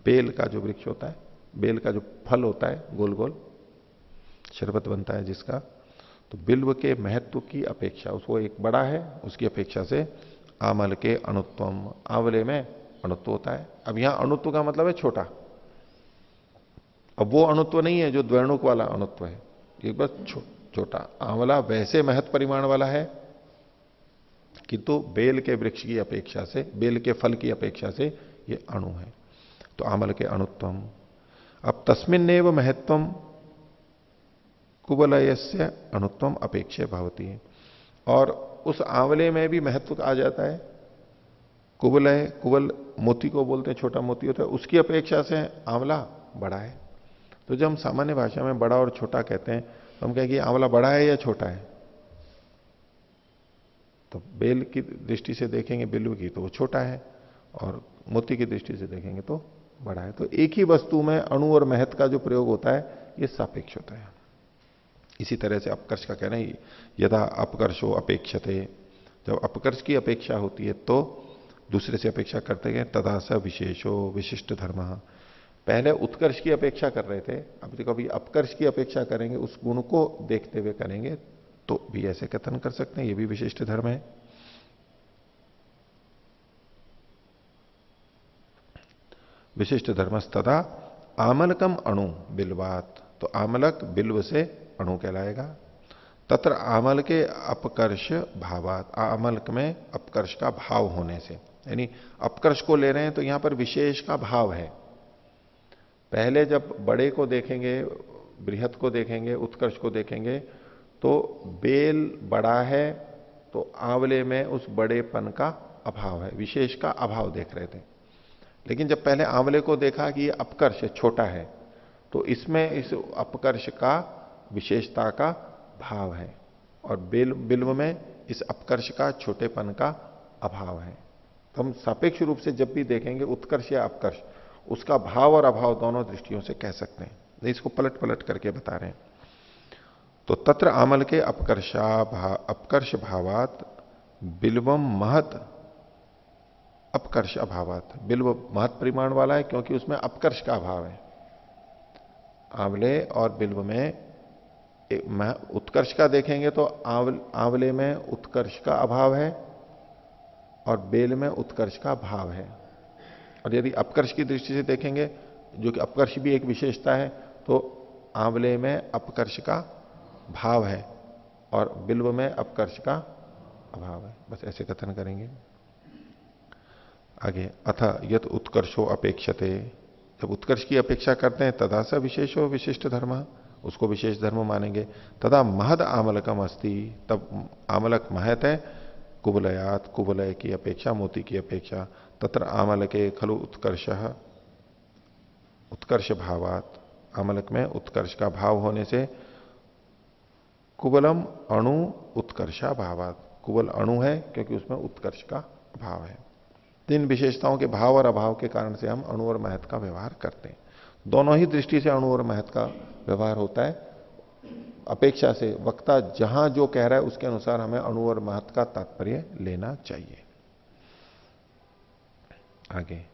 बेल का जो वृक्ष होता है, बेल का जो फल होता है, गोल गोल शरबत बनता है जिसका, तो बिल्व के महत्व की अपेक्षा, उसको एक बड़ा है, उसकी अपेक्षा से आमल के अणुत्वम, आंवले में अणुत्व होता है। अब यहां अणुत्व का मतलब है छोटा। अब वो अणुत्व नहीं है जो द्वैणुक वाला अणुत्व है, एक बस छोटा। आंवला वैसे महत परिमाण वाला है किंतु बेल के वृक्ष की अपेक्षा से, बेल के फल की अपेक्षा से ये अणु है। तो आमल के अणुत्वम। अब तस्मिन्नेव महत्वम कुवलयस्य अणुत्वम अपेक्षे भवती है। और उस आंवले में भी महत्व आ जाता है। कुवलय, कुवल मोती को बोलते हैं, छोटा मोती होता है, उसकी अपेक्षा से आंवला बड़ा है। तो जब हम सामान्य भाषा में बड़ा और छोटा कहते हैं तो हम कहें कि आंवला बड़ा है या छोटा है? तो बेल की दृष्टि से देखेंगे, बिल्व की, तो वो छोटा है, और मोती की दृष्टि से देखेंगे तो बड़ा है। तो एक ही वस्तु में अणु और महत का जो प्रयोग होता है ये सापेक्ष होता है। इसी तरह से अपकर्ष का कहना है, यदा अपकर्षो अपेक्षते, जब अपकर्ष की अपेक्षा होती है तो दूसरे से अपेक्षा करते हैं, तदा स विशेषो विशिष्ट धर्म। पहले उत्कर्ष की अपेक्षा कर रहे थे, अब कभी अपकर्ष की अपेक्षा करेंगे, उस गुण को देखते हुए करेंगे तो भी ऐसे कथन कर सकते हैं, ये भी विशिष्ट धर्म है। विशिष्ट धर्मस्तदा आमलकम अणु बिल्वात, तो आमलक बिल्व से अणु कहलाएगा। तत्र आमल के अपकर्ष भावात, आमलक में अपकर्ष का भाव होने से, यानी अपकर्ष को ले रहे हैं तो यहां पर विशेष का भाव है। पहले जब बड़े को देखेंगे, बृहत को देखेंगे, उत्कर्ष को देखेंगे, तो बेल बड़ा है तो आंवले में उस बड़ेपन का अभाव है, विशेष का अभाव देख रहे थे। लेकिन जब पहले आंवले को देखा कि ये अपकर्ष छोटा है, तो इसमें इस अपकर्ष का विशेषता का भाव है, और बिल्व में इस अपकर्ष का छोटेपन का अभाव है। तो हम सापेक्ष रूप से जब भी देखेंगे उत्कर्ष या अपकर्ष, उसका भाव और अभाव दोनों दृष्टियों से कह सकते हैं। इसको पलट पलट करके बता रहे हैं। तो तत्र आमल के अपकर्ष भावात बिल्वम महत अपकर्ष अभावात, बिल्व महत परिमाण वाला है क्योंकि उसमें अपकर्ष का अभाव है। आंवले और बिल्व में उत्कर्ष का देखेंगे तो आंवले में उत्कर्ष का अभाव है और बेल में उत्कर्ष का भाव है। और यदि अपकर्ष की दृष्टि से देखेंगे, जो कि अपकर्ष भी एक विशेषता है, तो आंवले में अपकर्ष का भाव है और बिल्व में अपकर्ष का अभाव है। बस ऐसे कथन करेंगे। आगे, अथ यत उत्कर्षो अपेक्षते, जब उत्कर्ष की अपेक्षा करते हैं तदा स विशेषो विशिष्ट धर्म, उसको विशेष धर्म मानेंगे। तदा महद आमलकम अस्ति, तब आमलक महत है कुवलयात, कुवलय की अपेक्षा, मोती की अपेक्षा। तत्र आमल के खलु उत्कर्ष भावात, आमलक में उत्कर्ष का भाव होने से कुवलम अणु उत्कर्षा भावात, कुवल अणु है क्योंकि उसमें उत्कर्ष का भाव है। तीन विशेषताओं के भाव और अभाव के कारण से हम अणु और महत का व्यवहार करते हैं। दोनों ही दृष्टि से अणु और महत का व्यवहार होता है। अपेक्षा से वक्ता जहां जो कह रहा है उसके अनुसार हमें अणु और महत का तात्पर्य लेना चाहिए। आगे,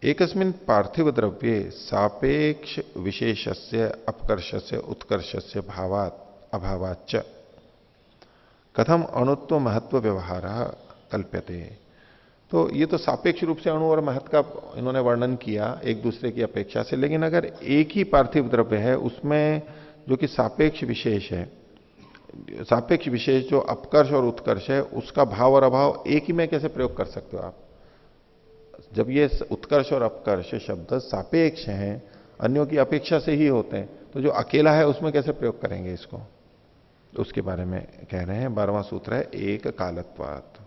एकस्मिन् पार्थिव द्रव्ये सापेक्ष विशेषस्य अपकर्षस्य उत्कर्षस्य भावात् अभावाच्च कथम अणुत्व महत्व व्यवहार कल्प्यते। तो ये तो सापेक्ष रूप से अणु और महत का इन्होंने वर्णन किया एक दूसरे की अपेक्षा से, लेकिन अगर एक ही पार्थिव द्रव्य है उसमें जो कि सापेक्ष विशेष है, सापेक्ष विशेष जो अपकर्ष और उत्कर्ष है, उसका भाव और अभाव एक ही में कैसे प्रयोग कर सकते हो आप? जब ये उत्कर्ष और अपकर्ष शब्द सापेक्ष हैं, अन्यों की अपेक्षा से ही होते हैं, तो जो अकेला है उसमें कैसे प्रयोग करेंगे इसको? तो उसके बारे में कह रहे हैं। 12वां सूत्र है एक कालत्वात्,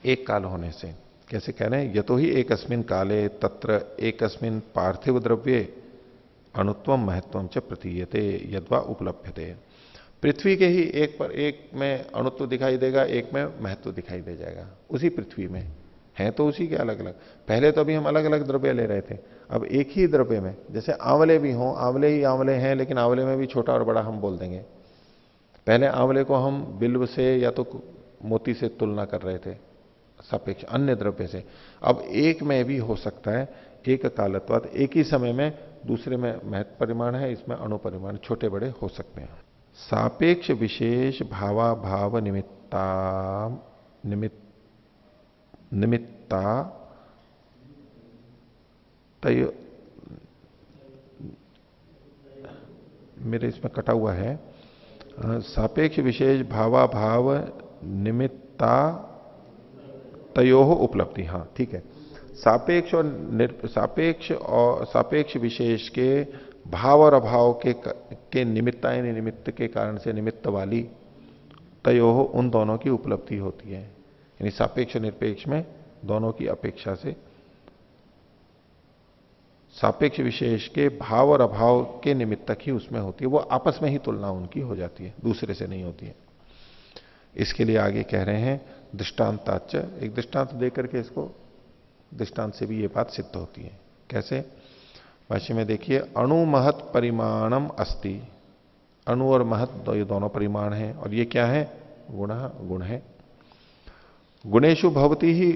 एक काल होने से। कैसे कह रहे हैं? यतो ही एकस्मिन् काले तत्र एकस्मिन् पार्थिव द्रव्ये अणुत्वम महत्वम च प्रतीयते यद्वा उपलभ्यते। पृथ्वी के ही एक पर एक में अणुत्व दिखाई देगा, एक में महत्व दिखाई दे जाएगा। उसी पृथ्वी में है तो उसी के अलग अलग। पहले तो अभी हम अलग अलग द्रव्य ले रहे थे, अब एक ही द्रव्य में, जैसे आंवले भी हों, आंवले ही आंवले हैं, लेकिन आंवले में भी छोटा और बड़ा हम बोल देंगे। पहले आंवले को हम बिल्व से या तो मोती से तुलना कर रहे थे सापेक्ष अन्य द्रव्य से। अब एक में भी हो सकता है एक कालत्वात्, एक ही समय में दूसरे में महत्व परिमाण है, इसमें अणु परिमाण छोटे बड़े हो सकते हैं। सापेक्ष विशेष भावा भाव निमित्ता तय, मेरे इसमें कटा हुआ है, सापेक्ष विशेष भावा भाव निमित्ता तयोः उपलब्धि। हाँ ठीक है। सापेक्ष और सापेक्ष विशेष के भाव और अभाव के निमित्ता यानी निमित्त के कारण से निमित्त वाली तयोः उन दोनों की उपलब्धि होती है। यानी सापेक्ष निरपेक्ष में दोनों की अपेक्षा से सापेक्ष विशेष के भाव और अभाव के निमित्तक ही उसमें होती है, वो आपस में ही तुलना उनकी हो जाती है, दूसरे से नहीं होती है। इसके लिए आगे कह रहे हैं दृष्टांताच, एक दृष्टांत देकर के इसको, दृष्टांत से भी ये बात सिद्ध होती है। कैसे? भाष्य में देखिए, अणु महत परिमाणम अस्ति, अणु और महत ये दोनों परिमाण हैं, और ये क्या है? गुण है। गुणेशु भवती ही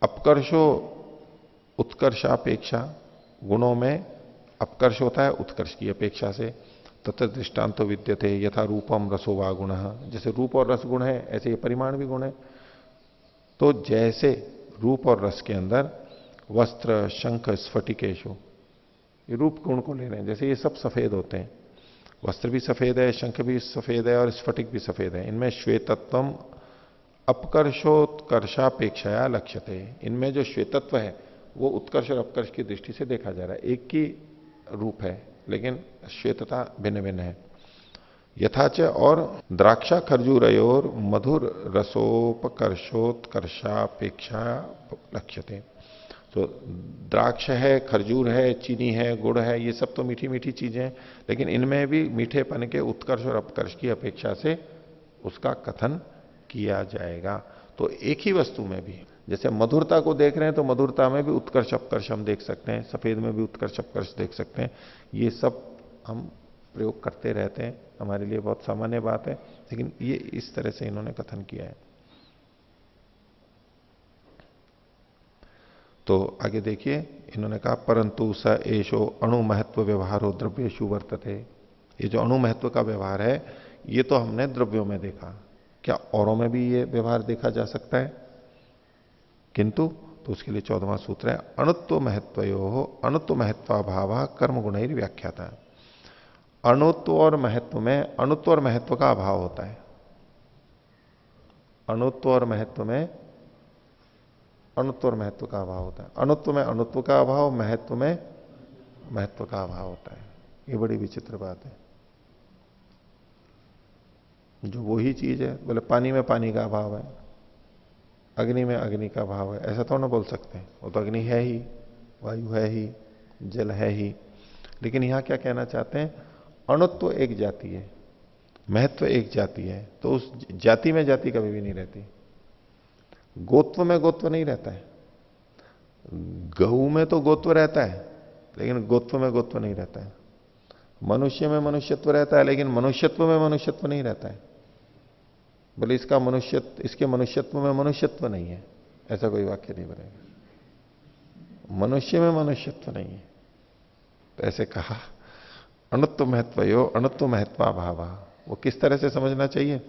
अपकर्षो उत्कर्षापेक्षा, गुणों में अपकर्ष होता है उत्कर्ष की अपेक्षा से। तथा दृष्टांतो विद्यते यथा रूपम रसो वा गुण, जैसे रूप और रस गुण है ऐसे ये परिमाण भी गुण है। तो जैसे रूप और रस के अंदर वस्त्र, शंख, स्फटिकेशु, ये रूप गुण को ले रहे हैं। जैसे ये सब सफेद होते हैं, वस्त्र भी सफेद है, शंख भी सफेद है और स्फटिक भी सफेद है। इनमें श्वेतत्वम अपकर्षोत्कर्षापेक्षाया लक्ष्यते, इनमें जो श्वेतत्व है वो उत्कर्ष और अपकर्ष की दृष्टि से देखा जा रहा है। एक ही रूप है लेकिन श्वेतता भिन्न भिन्न है। यथाच और द्राक्षा खरजूरयोर मधुर रसोपकर्षोत्कर्षापेक्षा लक्ष्यते। तो द्राक्ष है, खरजूर है, चीनी है, गुड़ है, ये सब तो मीठी मीठी चीजें हैं, लेकिन इनमें भी मीठेपन के उत्कर्ष और अपकर्ष की अपेक्षा से उसका कथन किया जाएगा। तो एक ही वस्तु में भी जैसे मधुरता को देख रहे हैं तो मधुरता में भी उत्कर्ष अपकर्ष हम देख सकते हैं, सफेद में भी उत्कर्ष अपकर्ष देख सकते हैं। ये सब हम प्रयोग करते रहते हैं, हमारे लिए बहुत सामान्य बात है, लेकिन ये इस तरह से इन्होंने कथन किया है। तो आगे देखिए, इन्होंने कहा परंतु स एशो अणु महत्व व्यवहारो द्रव्येषु वर्तते। ये जो अणु महत्व का व्यवहार है ये तो हमने द्रव्यों में देखा, क्या औरों में भी ये व्यवहार देखा जा सकता है? किंतु, तो उसके लिए 14वां सूत्र है, अणुत्व महत्वयो अणुत्व महत्वाभाव कर्म गुणैर व्याख्याता। अणुत्व और महत्व में अणुत्व और महत्व का अभाव होता है। अणुत्व और महत्व में अणुत्व और महत्व का अभाव होता है। अणुत्व में अणुत्व का अभाव, महत्व में महत्व का अभाव होता है। ये बड़ी विचित्र बात है। जो वही चीज है, बोले पानी में पानी का अभाव है, अग्नि में अग्नि का अभाव है, ऐसा तो ना बोल सकते हैं। वो तो अग्नि है ही, वायु है ही, जल है ही। लेकिन यहां क्या कहना चाहते हैं, अणुत्व एक जाति है, महत्व एक जाति है, तो उस जाति में जाति कभी भी नहीं रहती। गोत्व में गोत्व नहीं रहता है। गऊ में तो गोत्व रहता है लेकिन गोत्व में गोत्व नहीं रहता है। मनुष्य में मनुष्यत्व रहता है लेकिन मनुष्यत्व में मनुष्यत्व नहीं रहता है। बोले इसके मनुष्यत्व में मनुष्यत्व नहीं है, ऐसा कोई वाक्य नहीं बनेगा। मनुष्य में मनुष्यत्व नहीं है, तो ऐसे कहा अणुत्व महत्वयो अणुत्व महत्वाभाव। वो किस तरह से समझना चाहिए?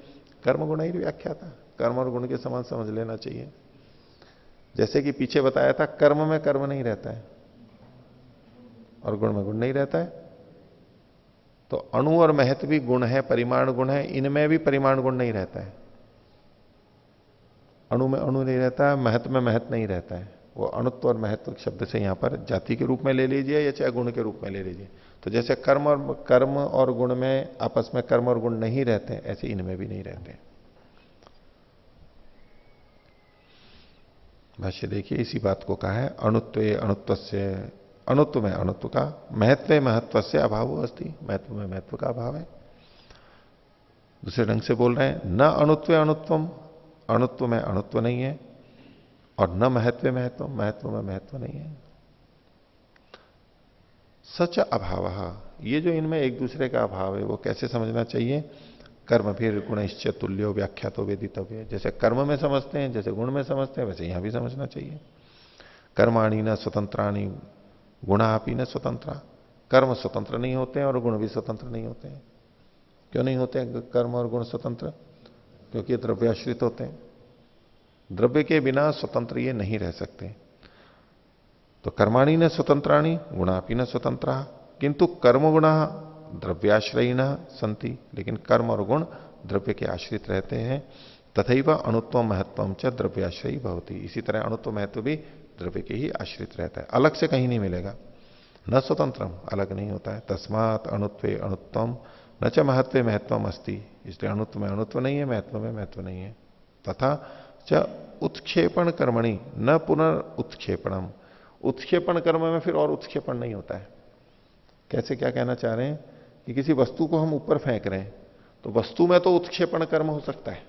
कर्म गुण ही व्याख्या था, कर्म और गुण के समान समझ लेना चाहिए। जैसे कि पीछे बताया था, कर्म में कर्म नहीं रहता है और गुण में गुण नहीं रहता है। तो अणु और महत्व भी गुण है, परिमाण गुण है, इनमें भी परिमाण गुण नहीं रहता है। अणु में अणु नहीं रहता है, महत्व में महत्व नहीं रहता है। वो अणुत्व और महत्व शब्द से यहां पर जाति के रूप में ले लीजिए या चाहे गुण के रूप में ले लीजिए। तो जैसे कर्म और गुण में आपस में कर्म और गुण नहीं रहते, ऐसे इनमें भी नहीं रहते। भाष्य देखिए, इसी बात को कहा है अणुत्व अणुत्व से, अणुत्व में अणुत्व का, महत्व महत्व से अभाव अस्ति, महत्व में महत्व का अभाव है। दूसरे ढंग से बोल रहे हैं, न अणुत्व अणुत्वम, अणुत्व में अणुत्व नहीं है, और न महत्व महत्व, महत्व में महत्व नहीं है। सच अभाव, ये जो इनमें एक दूसरे का अभाव है वो कैसे समझना चाहिए? कर्म फिर गुणश्च तुल्यो व्याख्यातो वेदितव्य। जैसे कर्म में समझते हैं, जैसे गुण में समझते हैं, वैसे यहां भी समझना चाहिए। कर्माणी न स्वतंत्राणी गुणापि न स्वतंत्रा। कर्म स्वतंत्र नहीं होते हैं और गुण भी स्वतंत्र नहीं होते हैं। क्यों नहीं होते हैं कर्म और गुण स्वतंत्र? क्योंकि द्रव्याश्रित होते हैं। द्रव्य के बिना स्वतंत्र ये नहीं रह सकते। तो कर्माणी न स्वतंत्राणी गुणापि न स्वतंत्रा, किंतु कर्म गुणा द्रव्याश्रयी न संति, लेकिन कर्म और गुण द्रव्य के आश्रित रहते हैं। तथैव अणुत्व महत्वम च द्रव्याश्रयी भवति। इसी तरह अणुत्व महत्व भी द्रव्य के ही आश्रित रहता है, अलग से कहीं नहीं मिलेगा। न स्वतंत्रम, अलग नहीं होता है। तस्मात अणुत्वे अणुत्वम न च महत्व महत्वम अस्ति, इसलिए अणुत्व में अणुत्व नहीं है, महत्व में महत्व नहीं है। तथा च उत्क्षेपण कर्मणि न पुनर्उत्क्षेपणम, उत्क्षेपण कर्म में फिर और उत्क्षेपण नहीं होता है। कैसे, क्या कहना चाह रहे हैं कि किसी वस्तु को हम ऊपर फेंक रहे हैं तो वस्तु में तो उत्क्षेपण कर्म हो सकता है,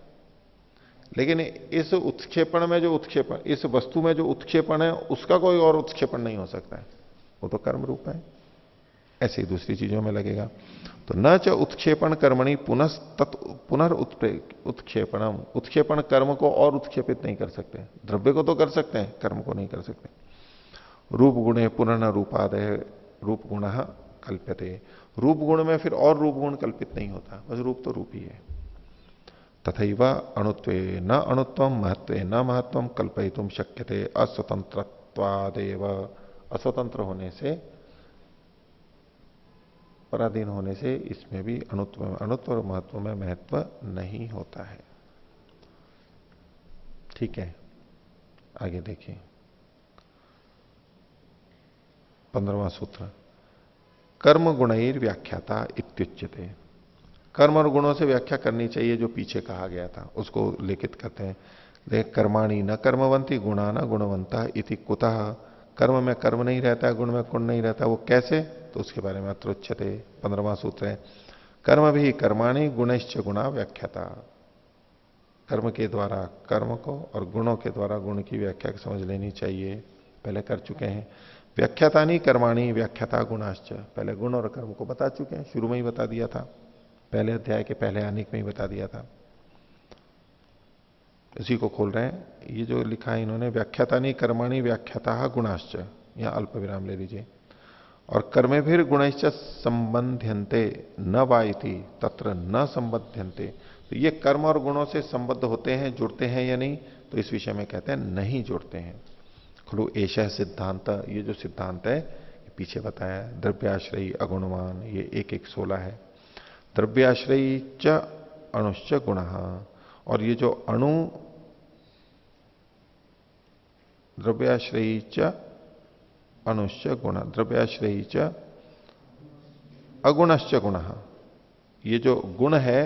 लेकिन इस उत्क्षेपण में जो उत्क्षेपण, इस वस्तु में जो उत्क्षेपण है उसका कोई और उत्क्षेपण नहीं हो सकता है, वो तो कर्म रूप है। ऐसे ही दूसरी चीजों में लगेगा। तो न च उत्क्षेपण कर्मणि पुनर्उत्क्षेपणम, उत्क्षेपण कर्म को और उत्क्षेपित नहीं कर सकते। द्रव्य को तो कर सकते हैं, कर्म को नहीं कर सकते। रूप गुणे पुनर्न रूपादय रूप गुण कल्प्यते, रूप गुण में फिर और रूप गुण कल्पित नहीं होता, बस रूप तो रूप ही है। तथैव अणुत्वे न अणुत्वम महत्वे न महत्वम कल्पयितुम शक्यते अस्वतंत्र महत्वादेव, अस्वतंत्र होने से, पराधीन होने से इसमें भी अणुत्व और महत्व में महत्व नहीं होता है। ठीक है, आगे देखिए 15वां सूत्र। कर्म गुणैर व्याख्याता इत्युच्यते। कर्म और गुणों से व्याख्या करनी चाहिए, जो पीछे कहा गया था उसको लिखित करते हैं। देख, कर्माणि न कर्मवंती गुणा न गुणवंता इति कुतः। कर्म में कर्म नहीं रहता है, गुण में गुण नहीं रहता, वो कैसे? तो उसके बारे में अत्र उच्यते, 15वां सूत्र है। कर्म भी कर्माणि गुणश्च गुणा व्याख्याता। कर्म के द्वारा कर्म को और गुणों के द्वारा गुण की व्याख्या समझ लेनी चाहिए, पहले कर चुके हैं। व्याख्यातानी कर्माणि व्याख्याता गुणाश्च, पहले गुण और कर्म को बता चुके हैं, शुरू में ही बता दिया था, पहले अध्याय के पहले आनिक में ही बता दिया था। इसी को खोल रहे हैं, ये जो लिखा है इन्होंने, व्याख्यातानी कर्माणि व्याख्याता गुणाश्च, यहां अल्प विराम ले लीजिए। और कर्मे फिर गुणश्च संबंध्यन्ते न वाइति तत्र न संबध्यन्ते। तो ये कर्म और गुणों से संबद्ध होते हैं, जुड़ते हैं या नहीं? तो इस विषय में कहते हैं नहीं जुड़ते हैं। खलु एषः सिद्धांत, ये जो सिद्धांत है पीछे बताया, द्रव्याश्रयी अगुणवान, ये 1:16 है। द्रव्याश्रयी च अणुश्च गुण, और ये जो अणु, द्रव्याश्रयी च अणुश्च गुण, द्रव्याश्रयी च अगुणश्च गुण, ये जो गुण है,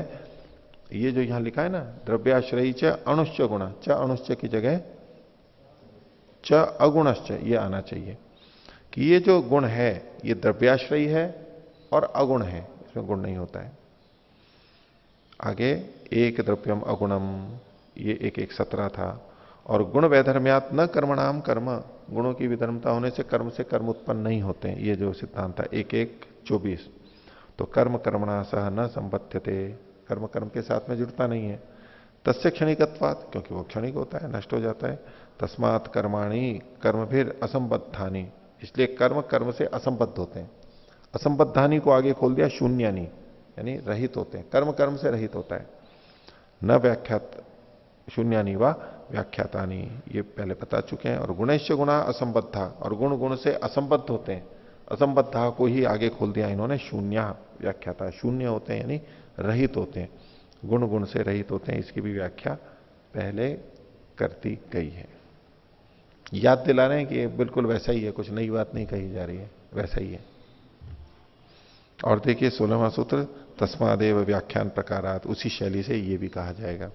ये जो यहां लिखा है ना, द्रव्याश्रयी च अणुश्च गुण, च अणुश्च की जगह च अगुणश्च ये आना चाहिए, कि ये जो गुण है ये द्रव्याश्रयी है और अगुण है, इसमें गुण नहीं होता है। आगे एक द्रव्यम अगुणम, ये 1:17 था। और गुण वैधर्म्यात् न कर्मणाम कर्म, गुणों की विधर्मता होने से कर्म उत्पन्न नहीं होते हैं, ये जो सिद्धांत था 1:24। तो कर्म कर्मणा सह न संबध्यते, कर्म कर्म के साथ में जुड़ता नहीं है। तस्य क्षणिकत्वात्, क्योंकि वो क्षणिक होता है, नष्ट हो जाता है। तस्मात् कर्माणि कर्म फिर असंबद्धानी, इसलिए कर्म कर्म से असंबद्ध होते हैं। असंबद्धानी को आगे खोल दिया शून्यानी, यानी रहित होते हैं, कर्म कर्म से रहित होता है। न व्याख्यात शून्यानी व व्याख्यातानी, ये पहले बता चुके हैं। और गुणेश्च गुणा असंबद्धा, और गुण गुण से असंबद्ध होते हैं। असंबद्धा को ही आगे खोल दिया इन्होंने शून्या व्याख्याता, शून्य होते हैं यानी रहित होते हैं, गुण गुण से रहित होते हैं, इसकी भी व्याख्या पहले करती गई है। याद दिला रहे हैं कि ये बिल्कुल वैसा ही है, कुछ नई बात नहीं कही जा रही है, वैसा ही है। और देखिए 16वां सूत्र, तस्मादेव व्याख्यान प्रकारात, उसी शैली से ये भी कहा जाएगा।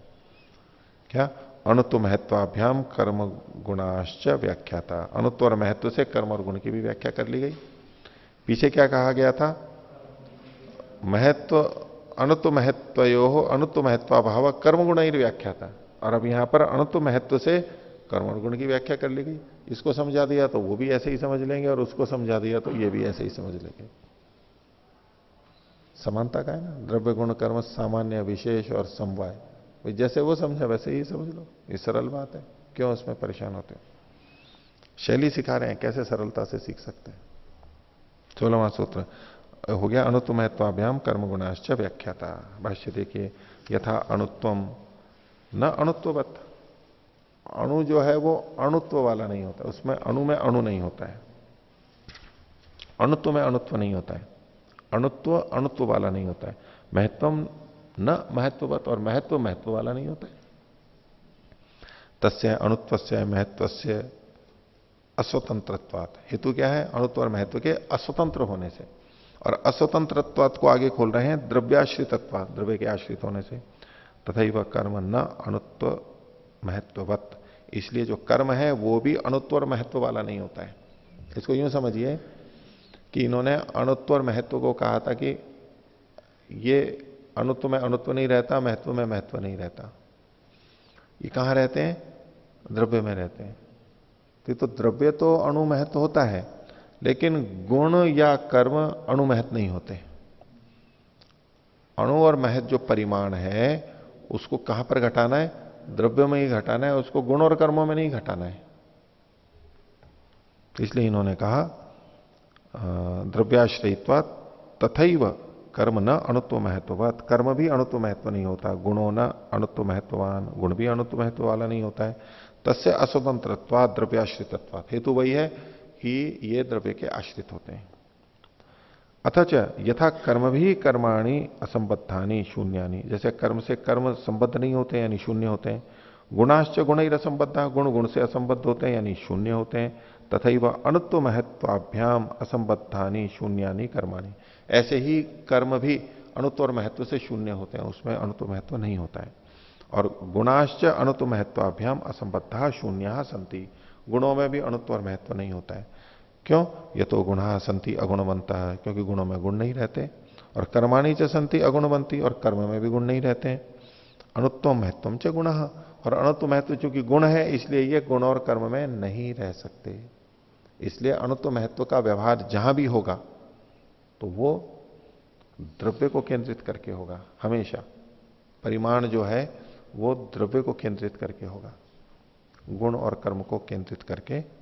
क्या? अणुत्व महत्वाभ्याम कर्म गुणाश्च व्याख्याता, अणुत्व और महत्व से कर्म और गुण की भी व्याख्या कर ली गई। पीछे क्या कहा गया था? महत्व, अणुत्व महत्वयो अणुत्व महत्वाभाव कर्म गुण ही व्याख्या था, और अब यहां पर अणुत्व महत्व से कर्म और गुण की व्याख्या कर ली गई। इसको समझा दिया तो वो भी ऐसे ही समझ लेंगे, और उसको समझा दिया तो ये भी ऐसे ही समझ लेंगे। समानता का है ना, द्रव्य गुण कर्म सामान्य विशेष और समवाय, जैसे वो समझा वैसे ही समझ लो, ये सरल बात है, क्यों उसमें परेशान होते हो? शैली सिखा रहे हैं, कैसे सरलता से सीख सकते हैं। 16वां सूत्र हो गया, अणुत्व महत्वाभ्याम कर्म गुणाश्च व्याख्याता। भाष्य देखिए, यथा अणुत्वम न अणुत्ववत, अणु जो है वो अणुत्व वाला नहीं होता, उसमें अणु में अणु नहीं होता है, अणुत्व में अणुत्व नहीं होता है, अणुत्व अणुत्व वाला नहीं होता है। महत्वम न महत्ववत, और महत्व महत्व वाला नहीं होता है। तस्य अणुत्वस्य महत्वस्य अस्वतंत्रत्वात्, हेतु क्या है? अणुत्व और महत्व के अस्वतंत्र होने से, और अस्वतंत्रत्वात् को आगे खोल रहे हैं द्रव्याश्रितत्वात्, द्रव्य के आश्रित होने से। तथैव कर्म न अणुत्व महत्ववत, इसलिए जो कर्म है वो भी अणुत्व और महत्व वाला नहीं होता है। इसको यूं समझिए कि इन्होंने अणुत्व और महत्व को कहा था कि ये अणुत्व में अणुत्व नहीं रहता, महत्व में महत्व नहीं रहता। ये कहां रहते हैं? द्रव्य में रहते हैं। तो द्रव्य तो अणु महत्व होता है, लेकिन गुण या कर्म अणु महत्व नहीं होते। अणु और महत्व जो परिमाण है उसको कहां पर घटाना है? द्रव्य में ही घटाना है, उसको गुण और कर्मों में नहीं घटाना है। इसलिए इन्होंने कहा द्रव्याश्रयित्वा तथैव कर्म न अणुत्व महत्ववत, कर्म भी अणुत्व महत्व नहीं होता, गुणों न अणुत्व महत्ववान, गुण भी अणुत्व महत्व वाला नहीं होता है। तस्य अस्वतंत्रत्वा द्रव्याश्रितत्वा, हेतु वही है कि ये द्रव्य के आश्रित होते हैं। अथच यथा कर्म भी कर्माणि असंबद्धानी शून्यानी, जैसे कर्म से कर्म संबद्ध नहीं होते यानी शून्य होते हैं। गुणाश्च गुण ही असंबद्धा, गुण गुण से असंबद्ध होते हैं यानी शून्य होते हैं। तथैव अणुत्व महत्वाभ्याम असंबद्धानी शून्यानी कर्माणि, ऐसे ही कर्म भी अणुत्व और महत्व से शून्य होते हैं, उसमें अणुत्व महत्व नहीं होता है। और गुणाश्च अणुत्व महत्वाभ्याम असंबद्धा शून्य संति, गुणों में भी अणुत्व और महत्व नहीं होता है। क्यों? ये तो गुणा संति अगुणवंता है, क्योंकि गुणों में गुण नहीं रहते। और कर्माणी च संति अगुणवंती, और कर्म में भी गुण नहीं रहते हैं। अणुत्व महत्वम च गुण, और अणुत्व महत्व चूंकि गुण है इसलिए ये गुण और कर्म में नहीं रह सकते। इसलिए अणुत्व महत्व का व्यवहार जहां भी होगा तो वो द्रव्य को केंद्रित करके होगा हमेशा। परिमाण जो है वो द्रव्य को केंद्रित करके होगा, गुण और कर्म को केंद्रित करके।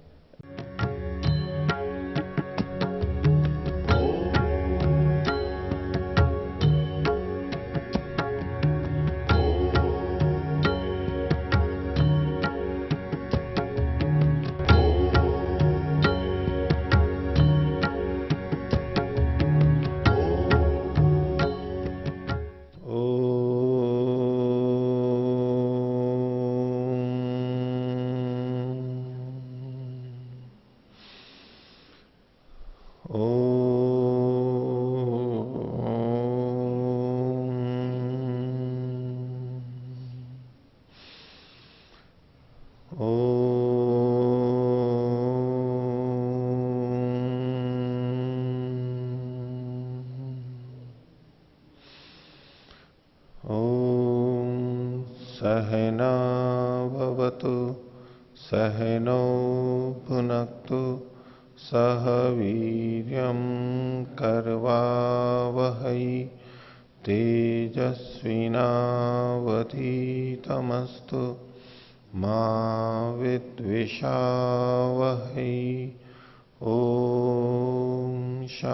सहनावतु सहनौ भुनक्तु सह वीर्यं करवावहै तेजस्विनावधीतमस्तु मा विद्विषावहै। ओम शांति।